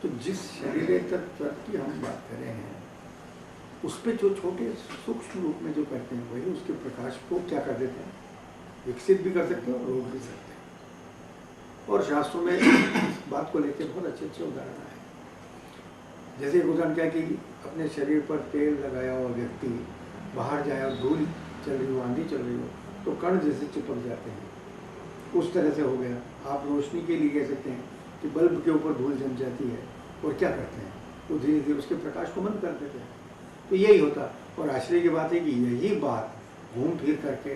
तो जिस शरीर तत्व की हम बात कर रहे हैं उस पर जो छोटे सूक्ष्म रूप में जो करते हैं वही उसके प्रकाश को क्या कर देते हैं? विकसित भी कर सकते हैं और रोक भी सकते हैं। और शास्त्रों में इस बात को लेकर बहुत अच्छे अच्छे उदाहरण आए। जैसे एक उदाहरण क्या कि अपने शरीर पर तेल लगाया हुआ व्यक्ति बाहर जाए और धूल चल रही हो, आंधी चल रही हो, तो कण जैसे चिपक जाते हैं, उस तरह से हो गया। आप रोशनी के लिए कह सकते हैं कि बल्ब के ऊपर धूल जम जाती है और क्या करते हैं? वो धीरे धीरे उसके प्रकाश को बंद कर देते हैं। तो यही होता। और आश्चर्य की बात है कि यही बात घूम फिर करके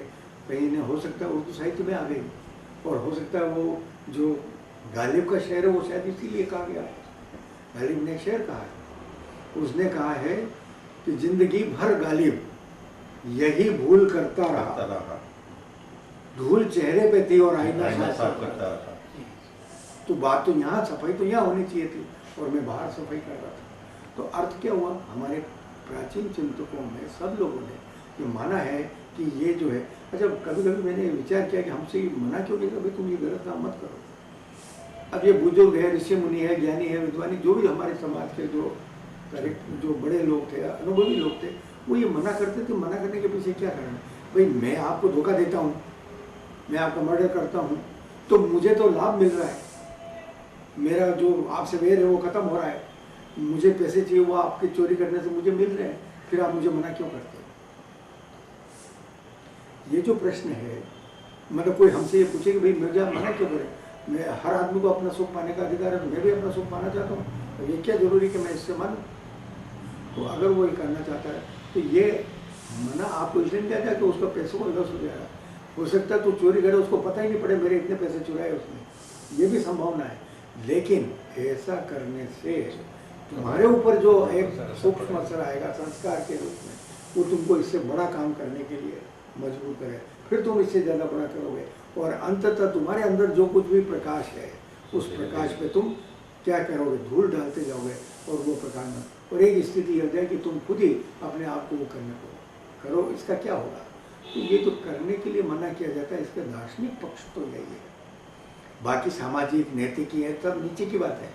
कहीं ने हो सकता है उर्दू साहित्य में आ गई, और हो सकता है वो जो गालिब का शेर है वो शायद इसीलिए कहा गया है। गालिब ने शेर कहा है, उसने कहा है कि जिंदगी भर गालिब यही भूल करता रहा, धूल चेहरे पे थी और आईना साफ करता रहा। तो बात तो यहाँ, सफाई तो यहाँ होनी चाहिए थी और मैं बाहर सफाई कर रहा था। तो अर्थ क्या हुआ? हमारे प्राचीन चिंतकों में सब लोगों ने ये माना है कि ये जो है, अच्छा कभी कभी मैंने विचार किया कि हमसे मना क्यों किया, भाई तुम ये गलत काम मत करो। अब ये बुजुर्ग है, ऋषि मुनि है, ज्ञानी है, विद्वानी, जो भी हमारे समाज के जो बड़े लोग थे, अनुभवी लोग थे, वो ये मना करते थे। मना करने के पीछे क्या कारण? भाई मैं आपको धोखा देता हूँ, मैं आपका मर्डर करता हूँ, तो मुझे तो लाभ मिल रहा है, मेरा जो आपसे वैर है वो खत्म हो रहा है, मुझे पैसे चाहिए वो आपके चोरी करने से मुझे मिल रहे हैं, फिर आप मुझे मना क्यों करते हो? ये जो प्रश्न है, मतलब कोई हमसे ये पूछे कि भाई मुझे आप मना क्यों करें? मैं, हर आदमी को अपना सुख पाने का अधिकार है, तो मैं भी अपना सुख पाना चाहता हूँ, तो ये क्या जरूरी कि मैं इससे मानूं? तो अगर वो ये करना चाहता है तो ये मना आपको इसलिए दिया जाए कि उसका पैसों को लॉस हो जाएगा। हो सकता है तो चोरी करे, उसको पता ही नहीं पड़े मेरे इतने पैसे चुराए उसने, ये भी संभावना है। लेकिन ऐसा करने से तुम्हारे ऊपर जो एक सूक्ष्म असर आएगा संस्कार के रूप में, वो तुमको इससे बड़ा काम करने के लिए मजबूर करे, फिर तुम इससे ज़्यादा बड़ा करोगे, और अंततः तुम्हारे अंदर जो कुछ भी प्रकाश है उस प्रकाश पे तुम क्या करोगे? धूल डालते जाओगे और वो प्रकाश में, और एक स्थिति हो जाए कि तुम खुद ही अपने आप को वो करने को करो। इसका क्या होगा? तो ये तो करने के लिए मना किया जाता है, इसका दार्शनिक पक्ष तो यही है। बाकी सामाजिक नैतिकी है सब नीचे की बात है।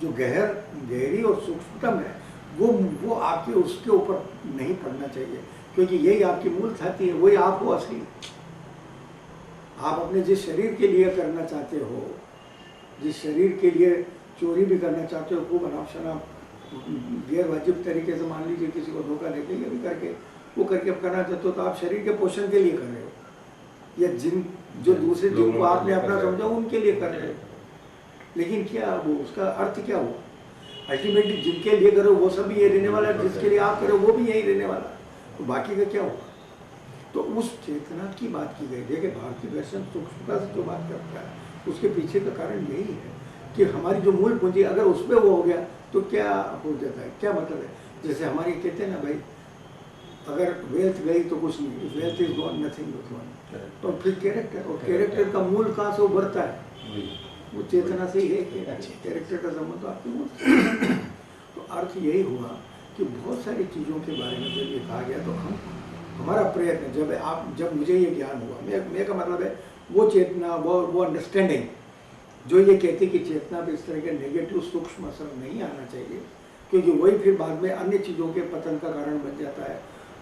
जो गहरी और सूक्ष्मतम है वो आपके उसके ऊपर नहीं पड़ना चाहिए, क्योंकि यही आपकी मूल छाती है, वही आप हो असली। आप अपने जिस शरीर के लिए करना चाहते हो, जिस शरीर के लिए चोरी भी करना चाहते हो, खूब अनाप शनाप गैर वाजिब तरीके से मान लीजिए किसी को धोखा देके ये भी करके वो करके आप करना चाहते हो तो आप शरीर के पोषण के लिए कर रहे हो, या जिन जो दूसरे जिनको आपने अपना समझा उनके लिए कर रहे हो। लेकिन क्या वो उसका अर्थ क्या हुआ? अल्टीमेटली जिनके लिए करो वो सब यही रहने वाला है, जिसके लिए आप करो वो भी यही रहने वाला, तो बाकी का क्या होगा? तो उस चेतना की बात की गई। देखिए भारतीय दर्शन सूक्ष्मता से जो बात करता है उसके पीछे का कारण यही है कि हमारी जो मूल पूंजी अगर उसमें वो हो गया तो क्या हो जाता है, क्या मतलब है? जैसे हमारी कहते हैं ना भाई, अगर वेल्थ गई तो कुछ नहीं, wealth is gone nothing is gone. तो फिर कैरेक्टर, और कैरेक्टर का मूल कहाँ से उभरता है? वो चेतना से ही है कि कैरेक्टर का संबंध तो आपके मूल। तो अर्थ यही हुआ कि बहुत सारी चीज़ों के बारे में जब ये कहा गया तो हमारा प्रयत्न, जब मुझे ये ज्ञान हुआ, मेरे का मतलब है वो चेतना, वो अंडरस्टैंडिंग जो ये कहती कि चेतना पे इस तरह के नेगेटिव सूक्ष्म असर नहीं आना चाहिए, क्योंकि वही फिर बाद में अन्य चीज़ों के पतन का कारण बन जाता है।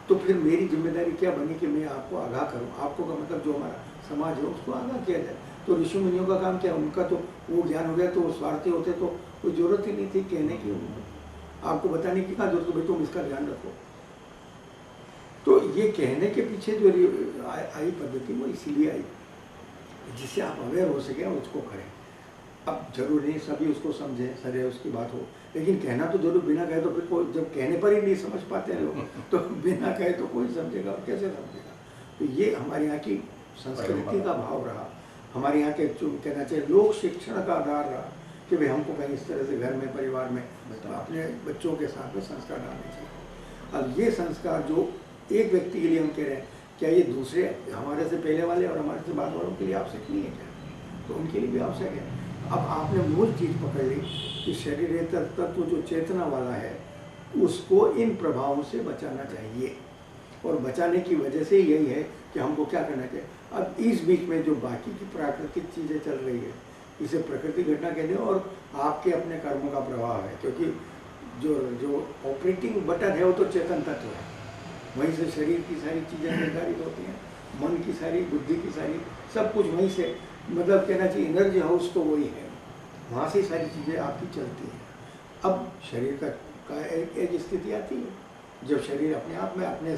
तो फिर मेरी जिम्मेदारी क्या बनी कि मैं आपको आगाह करूं, आपको का मतलब जो हमारा समाज है उसको आगाह किया जाए। तो ऋषि मुनियों का काम क्या, उनका तो वो ज्ञान हो गया, तो वो स्वार्थी होते तो कोई जरूरत ही नहीं थी कहने की, आपको बताने की कहाँ जरूरत, भाई तुम इसका ध्यान रखो। तो ये कहने के पीछे जो आई पद्धति वो इसीलिए आई जिससे आप अवेयर हो सके और उसको करें। अब जरूर नहीं सभी उसको समझे, सरे उसकी बात हो, लेकिन कहना तो जरूर, बिना कहे तो फिर कोई, जब कहने पर ही नहीं समझ पाते हैं लोग तो बिना कहे तो कोई समझेगा और कैसे समझेगा। तो ये हमारे यहाँ की संस्कृति का भाव रहा, हमारे यहाँ के जो कहना चाहिए लोक शिक्षण का आधार रहा कि भाई हमको कहीं इस तरह से घर में परिवार में अपने बच्चों के साथ में संस्कार डालने चाहिए। अब ये संस्कार जो एक व्यक्ति के लिए हम कह रहे हैं, क्या ये दूसरे हमारे से पहले वाले और हमारे से बाद वालों के लिए आवश्यक नहीं है क्या? तो उनके लिए भी आवश्यक है। अब आपने मूल चीज़ पकड़ ली कि शरीर तत्व जो चेतना वाला है उसको इन प्रभावों से बचाना चाहिए, और बचाने की वजह से यही है कि हमको क्या करना चाहिए। अब इस बीच में जो बाकी की प्राकृतिक चीज़ें चल रही है इसे प्रकृति घटना कहते हैं, और आपके अपने कर्मों का प्रभाव है, क्योंकि जो ऑपरेटिंग बटन है वो तो चेतन तत्व है, वहीं से शरीर की सारी चीज़ें निर्धारित होती हैं, मन की सारी, बुद्धि की सारी, सब कुछ वहीं से, मतलब कहना चाहिए एनर्जी हाउस तो वही है, वहाँ से सारी चीज़ें आपकी चलती हैं। अब शरीर का एक स्थिति आती है जब शरीर अपने आप में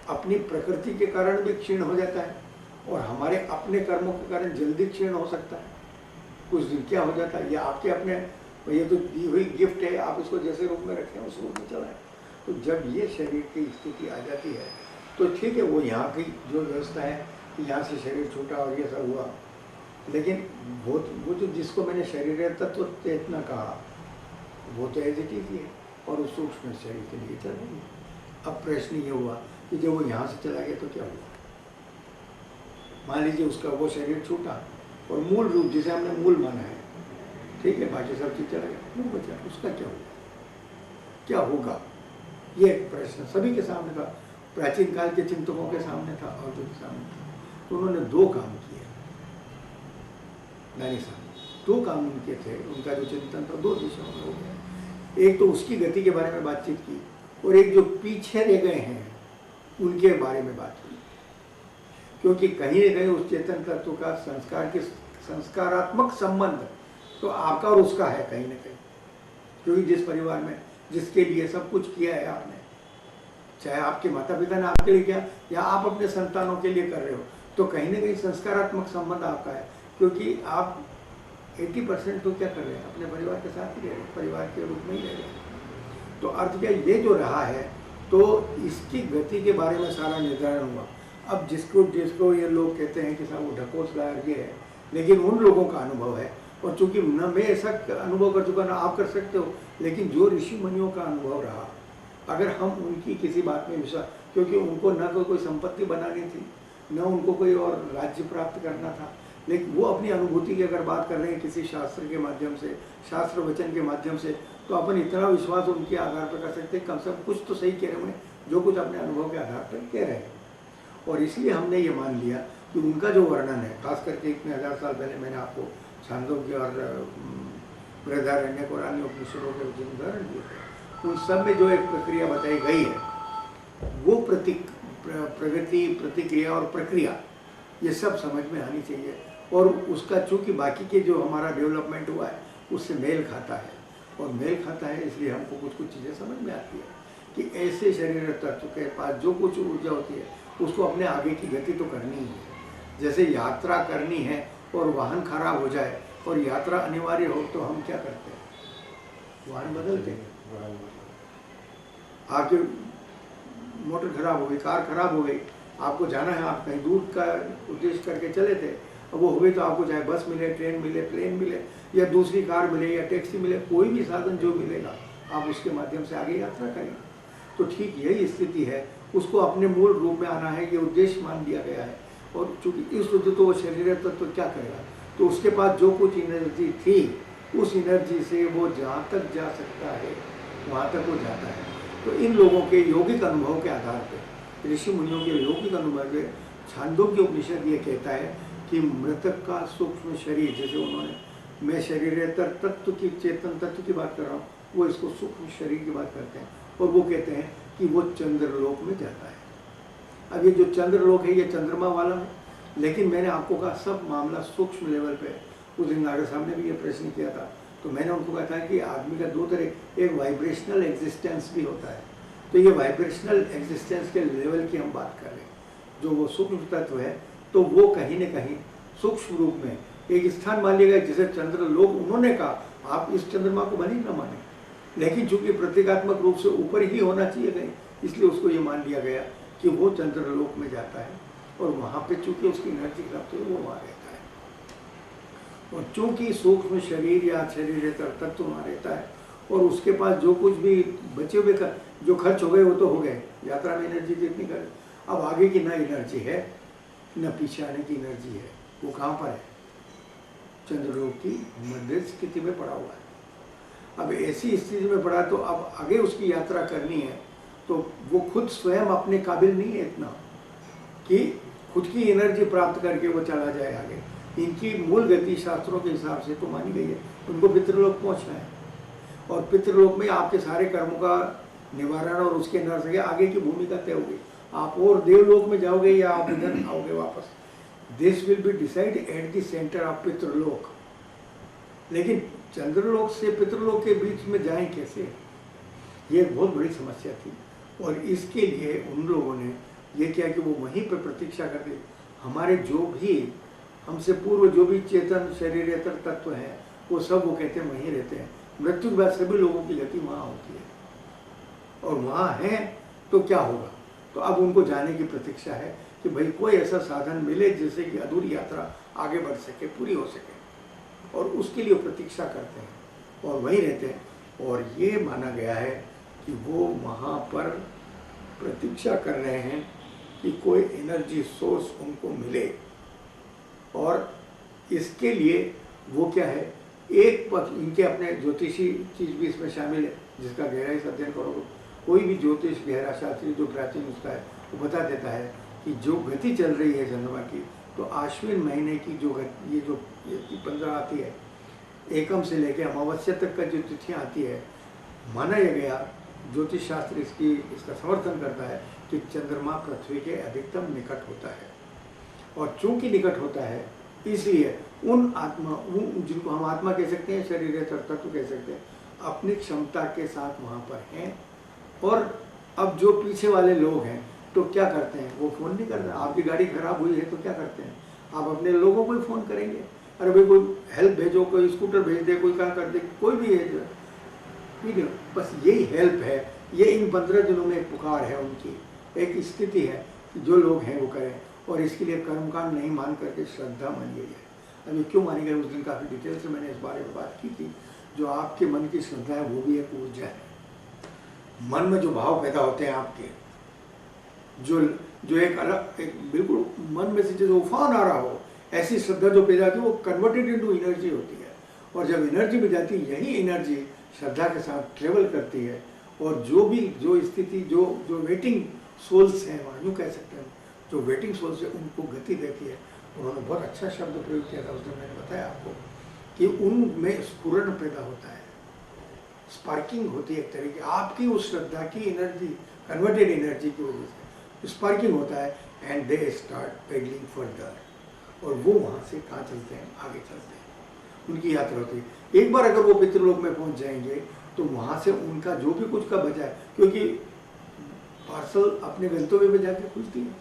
अपनी प्रकृति के कारण भी क्षीण हो जाता है, और हमारे अपने कर्मों के कारण जल्दी क्षीण हो सकता है। कुछ दिन क्या हो जाता है, या आपके अपने, ये तो दी हुई गिफ्ट है, आप इसको जैसे रूप में रखें उस रूप में चलाएं। तो जब ये शरीर की स्थिति आ जाती है तो ठीक है, वो यहाँ की जो व्यवस्था है कि यहाँ से शरीर छूटा और ये सब हुआ, लेकिन वो जो जिसको मैंने शरीर तत्व चेतना कहा वो तो एज इट इज ही है, और उस सूक्ष्म शरीर के लिए चल रही है। अब प्रश्न ये हुआ कि जब वो यहाँ से चला गया तो क्या हुआ? मान लीजिए उसका वो शरीर छूटा और मूल रूप जिसे हमने मूल माना है, ठीक है, बाकी सब चीज चला गया, वो बचा, उसका क्या हुआ, क्या होगा? ये एक प्रश्न सभी के सामने था, प्राचीन काल के चिंतकों के सामने था और जो के सामने था। तो उन्होंने दो काम किए, नानी साहब दो काम उनके थे, उनका जो चिंतन था दो दिशाओं में हो गया। एक तो उसकी गति के बारे में बातचीत की, और एक जो पीछे रह गए हैं उनके बारे में बात की, क्योंकि कहीं न कहीं उस चेतन तत्व का संस्कारात्मक संबंध तो आपका और उसका है कहीं न कहीं, क्योंकि जिस परिवार में जिसके लिए सब कुछ किया है आपने, चाहे आपके माता पिता ने आपके लिए किया या आप अपने संतानों के लिए कर रहे हो, तो कहीं न कहीं संस्कारात्मक संबंध आपका है, क्योंकि आप 80% तो क्या कर रहे हैं, अपने परिवार के साथ ही रह रहे हैं, परिवार के रूप में ही रह रहे हैं। तो अर्थ क्या, ये जो रहा है तो इसकी गति के बारे में सारा निर्धारण हुआ। अब जिसको ये लोग कहते हैं कि साहब वो ढकोसलाहट ये है, लेकिन उन लोगों का अनुभव है, और चूंकि न मैं ऐसा अनुभव कर चुका ना आप कर सकते हो, लेकिन जो ऋषि मुनियों का अनुभव रहा, अगर हम उनकी किसी बात में विश्वास, क्योंकि उनको न तो कोई संपत्ति बनानी थी, न उनको कोई और राज्य प्राप्त करना था, लेकिन वो अपनी अनुभूति की अगर बात कर रहे हैं किसी शास्त्र के माध्यम से, शास्त्र वचन के माध्यम से, तो अपन इतना विश्वास उनके आधार पर कर सकते हैं, कम से कम कुछ तो सही कह रहे हैं जो कुछ अपने अनुभव के आधार पर कह रहे हैं। और इसलिए हमने ये मान लिया कि उनका जो वर्णन है, खास करके इतने 1000 साल पहले मैंने आपको छांदोग्य और बृहदारण्यक और अन्य उपनिषदों के उदाहरण दिए थे, उन सब में जो एक प्रक्रिया बताई गई है, वो प्रगति, प्रतिक्रिया और प्रक्रिया ये सब समझ में आनी चाहिए, और उसका चूँकि बाकी के जो हमारा डेवलपमेंट हुआ है उससे मेल खाता है, और मेल खाता है इसलिए हमको कुछ चीज़ें समझ में आती है। कि ऐसे शरीर तत्व के पास जो कुछ ऊर्जा होती है उसको अपने आगे की गति तो करनी ही है। जैसे यात्रा करनी है और वाहन खराब हो जाए और यात्रा अनिवार्य हो तो हम क्या करते हैं, वाहन बदलते हैं। आपकी मोटर खराब हो गई, कार खराब हो गई, आपको जाना है, आप कहीं दूर का उद्देश्य करके चले थे, अब वो हो गई तो आपको चाहे बस मिले, ट्रेन मिले, प्लेन मिले या दूसरी कार मिले या टैक्सी मिले, कोई भी साधन जो मिलेगा आप उसके माध्यम से आगे यात्रा करेंगे। तो ठीक यही स्थिति है, उसको अपने मूल रूप में आना है, ये उद्देश्य मान दिया गया है। और चूंकि इस रुद्र तो वो शरीर तत्व क्या करेगा, तो उसके पास जो कुछ एनर्जी थी उस एनर्जी से वो जहाँ तक जा सकता है वहाँ तक वो जाता है। तो इन लोगों के यौगिक अनुभव के आधार पर, ऋषि मुनियों के यौगिक अनुभव में छांदोग्य उपनिषद ये कहता है कि मृतक का सूक्ष्म शरीर, जैसे उन्होंने, मैं शरीरेतर तत्व की, चेतन तत्व की बात कर रहा हूँ, वो इसको सूक्ष्म शरीर की बात करते हैं और वो कहते हैं कि वो चंद्रलोक में जाता है। अब ये जो चंद्रलोक है ये चंद्रमा वाला है, लेकिन मैंने आपको कहा सब मामला सूक्ष्म लेवल पे। उस दिन नागर साहब ने भी ये प्रश्न किया था, तो मैंने उनको कहा था कि आदमी का दो तरह, एक वाइब्रेशनल एग्जिस्टेंस भी होता है, तो ये वाइब्रेशनल एग्जिस्टेंस के लेवल की हम बात कर रहे हैं। जो वो सूक्ष्म तत्व है तो वो कहीं न कहीं सूक्ष्म रूप में एक स्थान मान लिया गया, जैसे चंद्रलोक उन्होंने कहा, आप इस चंद्रमा को भले न माने, लेकिन चूंकि प्रतीकात्मक रूप से ऊपर ही होना चाहिए कहीं, इसलिए उसको ये मान लिया गया कि वो चंद्रलोक में जाता है और वहाँ पे चूंकि उसकी एनर्जी प्राप्त हुई वो वहाँ रहता है। और चूंकि सूक्ष्म शरीर या शरीरेतर तत्व वहाँ रहता है और उसके पास जो कुछ भी बचे हुए जो खर्च हो गए वो तो हो गए, यात्रा में एनर्जी जितनी कर, अब आगे की ना एनर्जी है न पीछे आने की एनर्जी है। वो कहाँ पर है, चंद्रलोक की मध्य स्थिति में पड़ा हुआ है। अब ऐसी स्थिति में पड़ा तो अब आगे उसकी यात्रा करनी है, तो वो खुद स्वयं अपने काबिल नहीं है इतना कि खुद की एनर्जी प्राप्त करके वो चला जाए आगे। इनकी मूल गति शास्त्रों के हिसाब से तो मानी गई है, उनको पितृलोक पहुंचना है और पितृलोक में आपके सारे कर्मों का निवारण और उसके नर से आगे की भूमिका तय होगी। आप और देवलोक में जाओगे या आप इधर आओगे वापस, this will be decide at the centre of Pitrulok. लेकिन चंद्रलोक से पितृलोक के बीच में जाएं कैसे, ये बहुत बड़ी समस्या थी। और इसके लिए उन लोगों ने ये किया कि वो वहीं पर प्रतीक्षा करके हमारे जो भी हमसे पूर्व जो भी चेतन शरीरेतर तत्व हैं वो सब वो कहते हैं वहीं रहते हैं। मृत्यु के बाद सभी लोगों की गति वहाँ होती है और वहाँ है तो क्या होगा, तो अब उनको जाने की प्रतीक्षा है कि भाई कोई ऐसा साधन मिले जिससे कि अधूरी यात्रा आगे बढ़ सके, पूरी हो सके, और उसके लिए प्रतीक्षा करते हैं और वहीं रहते हैं। और ये माना गया है कि वो वहाँ पर प्रतीक्षा कर रहे हैं कि कोई एनर्जी सोर्स उनको मिले। और इसके लिए वो क्या है, एक पथ इनके अपने ज्योतिषी चीज़ भी इसमें शामिल है जिसका गहराई से अध्ययन करोगे। कोई भी ज्योतिष गहरा शास्त्री जो प्राचीन उसका है वो बता देता है कि जो गति चल रही है चंद्रमा की, तो आश्विन महीने की जो ये जो 15 आती है, एकम से लेकर अमावस्या तक का जो तिथियाँ आती है, माना यह गया ज्योतिष शास्त्र इसका समर्थन करता है कि चंद्रमा पृथ्वी के अधिकतम निकट होता है। और चूंकि निकट होता है इसलिए उन जिनको हम आत्मा कह सकते हैं, शरीरेतर तत्व कह सकते हैं, अपनी क्षमता के साथ वहाँ पर हैं। और अब जो पीछे वाले लोग हैं तो क्या करते हैं, वो फ़ोन नहीं करते। आपकी गाड़ी खराब हुई है तो क्या करते हैं, आप अपने लोगों को ही फ़ोन करेंगे, अरे भाई कोई हेल्प भेजो, कोई स्कूटर भेज दे, कोई क्या कर दे, कोई भी है वीडियो। बस यही हेल्प है, ये इन 15 दिनों में एक पुकार है, उनकी एक स्थिति है कि जो लोग हैं वो करें। और इसके लिए कर्मकांड नहीं मान करके श्रद्धा मानी गई है। अब ये क्यों मानी गई, उस दिन काफ़ी डिटेल से मैंने इस बारे में बात की थी। जो आपके मन की श्रद्धा है वो भी एक ऊर्जा है। मन में जो भाव पैदा होते हैं आपके, जो एक अलग एक बिल्कुल मन में से जैसे उफान आ रहा हो, ऐसी श्रद्धा जो पैदा होती है वो कन्वर्टेड इनटू एनर्जी होती है। और जब एनर्जी में जाती है, यही एनर्जी श्रद्धा के साथ ट्रेवल करती है। और जो स्थिति जो वेटिंग सोल्स हैं, वहाँ यूँ कह सकते हैं, जो वेटिंग सोल्स है उनको गति देती है। उन्होंने बहुत अच्छा शब्द प्रयोग किया था उस दिन, मैंने बताया आपको कि उनमें स्फुरण पैदा होता है, स्पार्किंग होती है एक तरीके आपकी उस श्रद्धा की एनर्जी, कन्वर्टेड एनर्जी की वजह से स्पार्किंग होता है। And they start pedalling further, और वो वहाँ से कहाँ चलते हैं, आगे चलते हैं, उनकी यात्रा होती है। एक बार अगर वो पितृलोक में पहुँच जाएंगे तो वहाँ से उनका जो भी कुछ का बचा है, क्योंकि पार्सल अपने गंतव्य पे जाके खुलती है।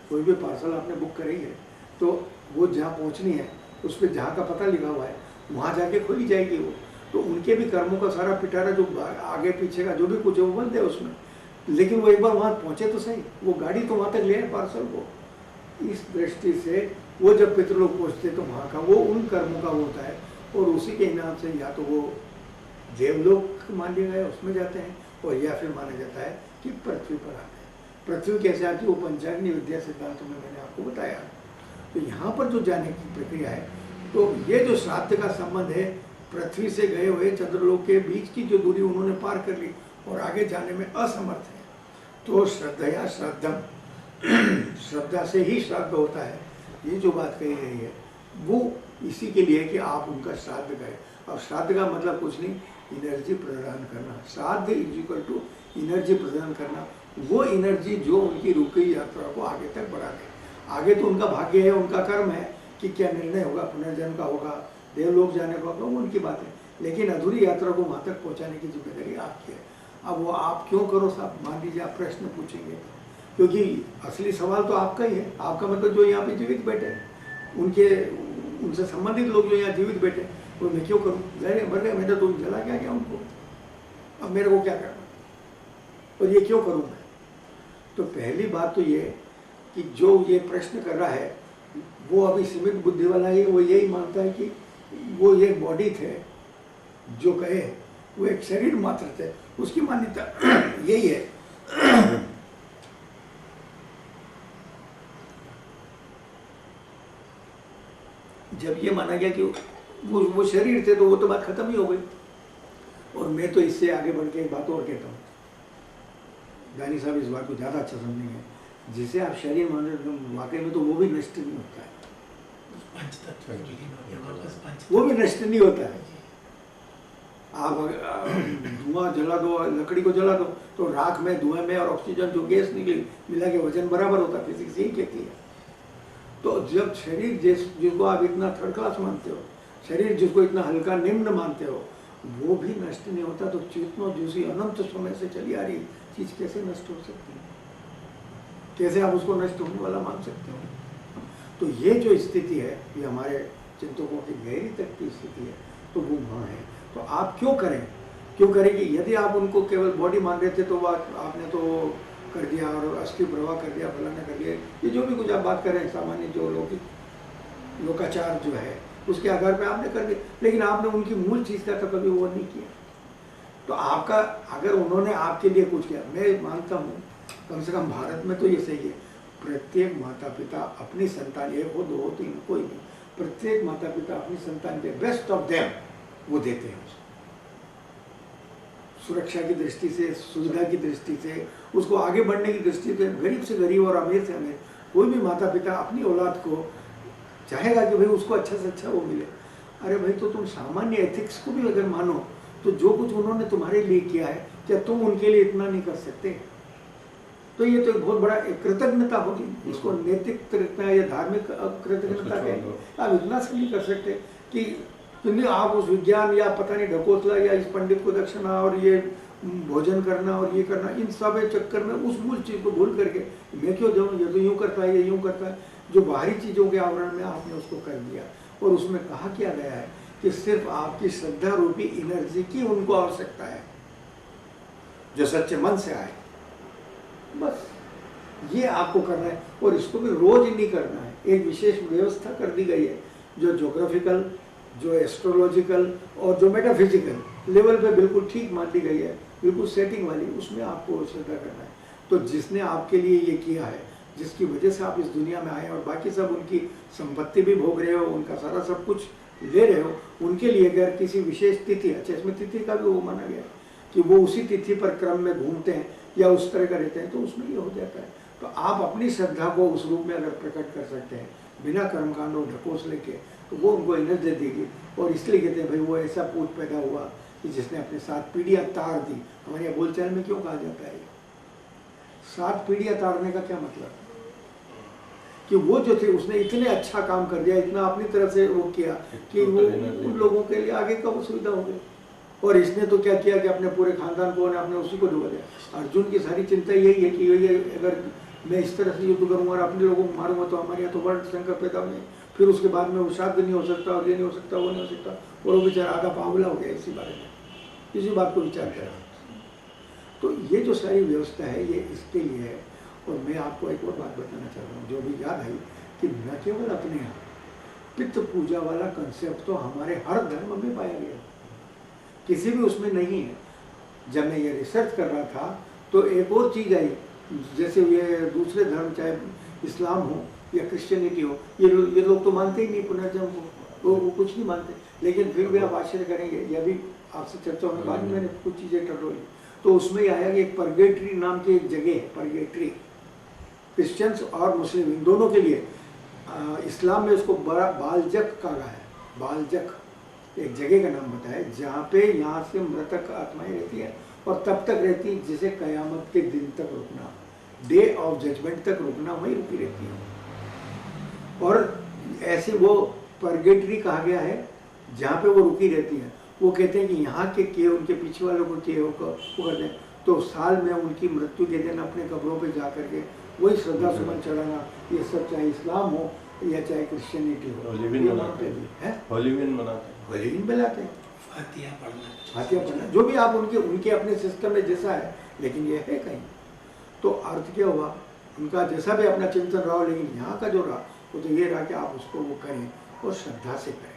कोई भी पार्सल आपने बुक करी है तो वो जहाँ पहुँचनी है उस पर जहाँ का पता लिखा हुआ है वहाँ जाके खोली जाएगी वो। तो उनके भी कर्मों का सारा पिटारा जो आगे पीछे का जो भी कुछ है वो बंद है उसमें, लेकिन वो एक बार वहाँ पहुँचे तो सही, वो गाड़ी तो वहाँ तक ले आए पार्सल को। इस दृष्टि से वो जब पितृलोक पहुँचते तो वहाँ का वो उन कर्मों का होता है और उसी के इनाम से या तो वो देवलोक मान लिया गया उसमें जाते हैं और या फिर माना जाता है कि पृथ्वी पर आते हैं। पृथ्वी कैसे आती है वो पंचाग्नि विद्या सिद्धांत में मैंने आपको बताया। तो यहाँ पर जो जाने की प्रक्रिया है तो ये जो श्राद्ध का संबंध है पृथ्वी से गए हुए चंद्रलोक के बीच की जो दूरी उन्होंने पार कर ली और आगे जाने में असमर्थ है, तो श्रद्धया श्राद्धम, श्रद्धा से ही श्राद्ध होता है। ये जो बात कही गई है वो इसी के लिए कि आप उनका श्राद्ध करें। अब श्राद्ध का मतलब कुछ नहीं, एनर्जी प्रदान करना। श्राद्ध इज इक्वल टू एनर्जी प्रदान करना, वो एनर्जी जो उनकी रुकी यात्रा को आगे तक बढ़ा दे। आगे तो उनका भाग्य है, उनका कर्म है कि क्या निर्णय होगा, पुनर्जन्म का होगा, देवलोक जाने का होगा, वो उनकी बात है, लेकिन अधूरी यात्रा को वहाँ तक पहुँचाने की जिम्मेदारी आपकी है। अब वो आप क्यों करो साहब, मान लीजिए आप प्रश्न पूछेंगे, क्योंकि असली सवाल तो आपका ही है। आपका मतलब जो यहाँ पे जीवित बैठे हैं उनके उनसे संबंधित लोग जो यहाँ जीवित बैठे हैं वो मैं क्यों करूँ, मर गए, मैंने तो जला क्या उनको, अब मेरे को क्या करना और ये क्यों करूँ मैं। तो पहली बात तो ये कि जो ये प्रश्न कर रहा है वो अभी सीमित बुद्धि वाला है, वो यही मानता है कि वो ये बॉडी थे, जो कहे वो एक शरीर मात्र थे, उसकी मान्यता यही है। जब ये माना गया कि वो शरीर थे तो वो तो बात खत्म ही हो गई। और मैं तो इससे आगे बढ़ के एक बात और कहता हूँ, दानी साहब इस बात को ज़्यादा अच्छा समझेंगे, जिसे आप शरीर मान रहे हो वाकई में तो वो भी नष्ट नहीं होता है, वो भी नष्ट नहीं होता है। आप धुआं जला दो, लकड़ी को जला दो तो राख में, धुएं में और ऑक्सीजन जो गैस निकली मिला के वजन बराबर होता है, फिजिक्स यही कहती है। तो जब शरीर जिसको आप इतना थर्ड क्लास मानते हो, शरीर जिसको इतना हल्का निम्न मानते हो, वो भी नष्ट नहीं होता, तो चेतना जूसी अनंत समय से चली आ रही चीज कैसे नष्ट हो सकती है, कैसे आप उसको नष्ट होने वाला मान सकते हो। तो ये जो स्थिति है ये हमारे चिंतकों की गहरी तक की स्थिति है, तो वो वहाँ है। तो आप क्यों करें कि यदि आप उनको केवल बॉडी मान रहे थे तो आपने तो कर दिया और अस्थि प्रवाह कर दिया, फलाना कर दिया, ये जो भी कुछ आप बात कर रहे हैं सामान्य जो लोकाचार जो है उसके आधार पे आपने कर दिया, लेकिन आपने उनकी मूल चीज़ का तो कभी वो नहीं किया। तो आपका अगर उन्होंने आपके लिए कुछ किया, मैं मानता हूँ कम से कम भारत में तो ये सही है, प्रत्येक माता पिता अपनी संतान, एक हो दो हो तीन कोई नहीं, प्रत्येक माता पिता अपनी संतान के बेस्ट ऑफ देम वो देते हैं उसको, सुरक्षा की दृष्टि से, सुविधा की दृष्टि से, उसको आगे बढ़ने की दृष्टि से, गरीब से गरीब और अमीर से अमीर, कोई भी माता पिता अपनी औलाद को चाहेगा कि भाई उसको अच्छा से अच्छा वो मिले। अरे भाई तो तुम सामान्य एथिक्स को भी अगर मानो तो जो कुछ उन्होंने तुम्हारे लिए किया है क्या तुम उनके लिए इतना नहीं कर सकते? तो ये तो एक बहुत बड़ा कृतज्ञता होगी, इसको नैतिक कृतज्ञता या धार्मिक कृतज्ञता कहेंगे। आप इतना से नहीं कर सकते कि तुमने आप उस विज्ञान या पता नहीं ढकोसला या इस पंडित को दक्षिणा और ये भोजन करना और ये करना, इन सब चक्कर में उस मूल चीज़ को भूल करके मैं क्यों जाऊँ, ये तो यूँ करता है, ये यूँ करता है, जो बाहरी चीज़ों के आवरण में आपने उसको कर दिया। और उसमें कहा क्या गया है कि सिर्फ आपकी श्रद्धा रूपी एनर्जी की उनको आवश्यकता है जो सच्चे मन से आए, बस ये आपको करना है। और इसको भी रोज नहीं करना है, एक विशेष व्यवस्था कर दी गई है जो ज्योग्राफिकल, जो एस्ट्रोलॉजिकल और जो मेटाफिजिकल लेवल पे बिल्कुल ठीक मान ली गई है, बिल्कुल सेटिंग वाली, उसमें आपको श्रद्धा करना है। तो जिसने आपके लिए ये किया है, जिसकी वजह से आप इस दुनिया में आए और बाकी सब उनकी संपत्ति भी भोग रहे हो, उनका सारा सब कुछ ले रहे हो, उनके लिए अगर किसी विशेष तिथि, अच्छा इसमें तिथि का भी वो माना गया है कि वो उसी तिथि पर क्रम में घूमते हैं या उस तरह का रहते हैं, तो उसमें ये हो जाता है। तो आप अपनी श्रद्धा को उस रूप में अगर प्रकट कर सकते हैं बिना कर्मकांड और ढकोस लेके, तो वो उनको एनर्जी देगी। और इसलिए कहते हैं भाई वो ऐसा पूत पैदा हुआ कि जिसने अपने 7 पीढ़ियाँ तार दी। हमारे यहाँ बोलचाल में क्यों कहा जाता है 7 पीढ़ियाँ तारने का क्या मतलब? कि वो जो थे उसने इतने अच्छा काम कर दिया, इतना अपनी तरफ से वो किया कि वो उन लोगों के लिए आगे का वो सुविधा हो गई। और इसने तो क्या किया कि अपने पूरे खानदान को अपने उसी को डुबा दिया। अर्जुन की सारी चिंता यही है कि ये अगर मैं इस तरह से युद्ध करूँगा और अपने लोगों को मारूंगा तो हमारे यहाँ तो वर्ल्ड संकट पैदा होंगे, फिर उसके बाद में वो श्राद्ध नहीं हो सकता और ये नहीं हो सकता, वो नहीं हो सकता, और वो बेचारा आधा पागला हो गया इसी बारे में, इसी बात को विचार करें। तो ये जो सारी व्यवस्था है ये इसके लिए है। और मैं आपको एक और बात बताना चाह रहा हूँ जो भी याद आई कि न केवल अपने यहाँ पितृ पूजा वाला कंसेप्ट तो हमारे हर धर्म में पाया गया, किसी भी उसमें नहीं है। जब मैं ये रिसर्च कर रहा था तो एक और चीज़ आई, जैसे ये दूसरे धर्म चाहे इस्लाम हो या क्रिश्चियनिटी हो, ये लोग तो मानते ही नहीं पुनर्जन्म को, वो कुछ नहीं मानते, लेकिन फिर भी आप आश्चर्य करेंगे, यह भी आपसे चर्चा होने बाद मैंने कुछ चीज़ें टटोली तो उसमें ही आया कि एक परगेटरी नाम की एक जगह है, परगेटरी, क्रिश्चियंस और मुस्लिम इन दोनों के लिए। इस्लाम में उसको बड़ा बालजक कहा है, बालजक एक जगह का नाम बताया जहाँ पे यहाँ से मृतक आत्माएं रहती है और तब तक रहती है जिसे कयामत के दिन तक रुकना, डे ऑफ जजमेंट तक रुकना, वहीं रुकी रहती है। और ऐसे वो परगेटरी कहा गया है जहाँ पे वो रुकी रहती है। वो कहते हैं कि यहाँ के किए उनके पीछे वालों को किए वो करते हैं तो साल में उनकी मृत्यु के दिन अपने कब्रों पे जा करके वही श्रद्धा सुमन चढ़ाना, ये सब चाहे इस्लाम हो या चाहे क्रिश्चियनिटी हो, होलीविन मनाते हैं, होलीविन मनाते हैं, होलीविन बनाते हैं, फातिहा पढ़ना, फातिहा पढ़ना, जो भी आप उनके अपने सिस्टम में जैसा है, लेकिन ये है कहीं। तो अर्थ क्या हुआ, उनका जैसा भी अपना चिंतन रहा हो, लेकिन यहाँ का जो रहा वो तो ये रहा कि आप उसको वो करें और श्रद्धा से करें।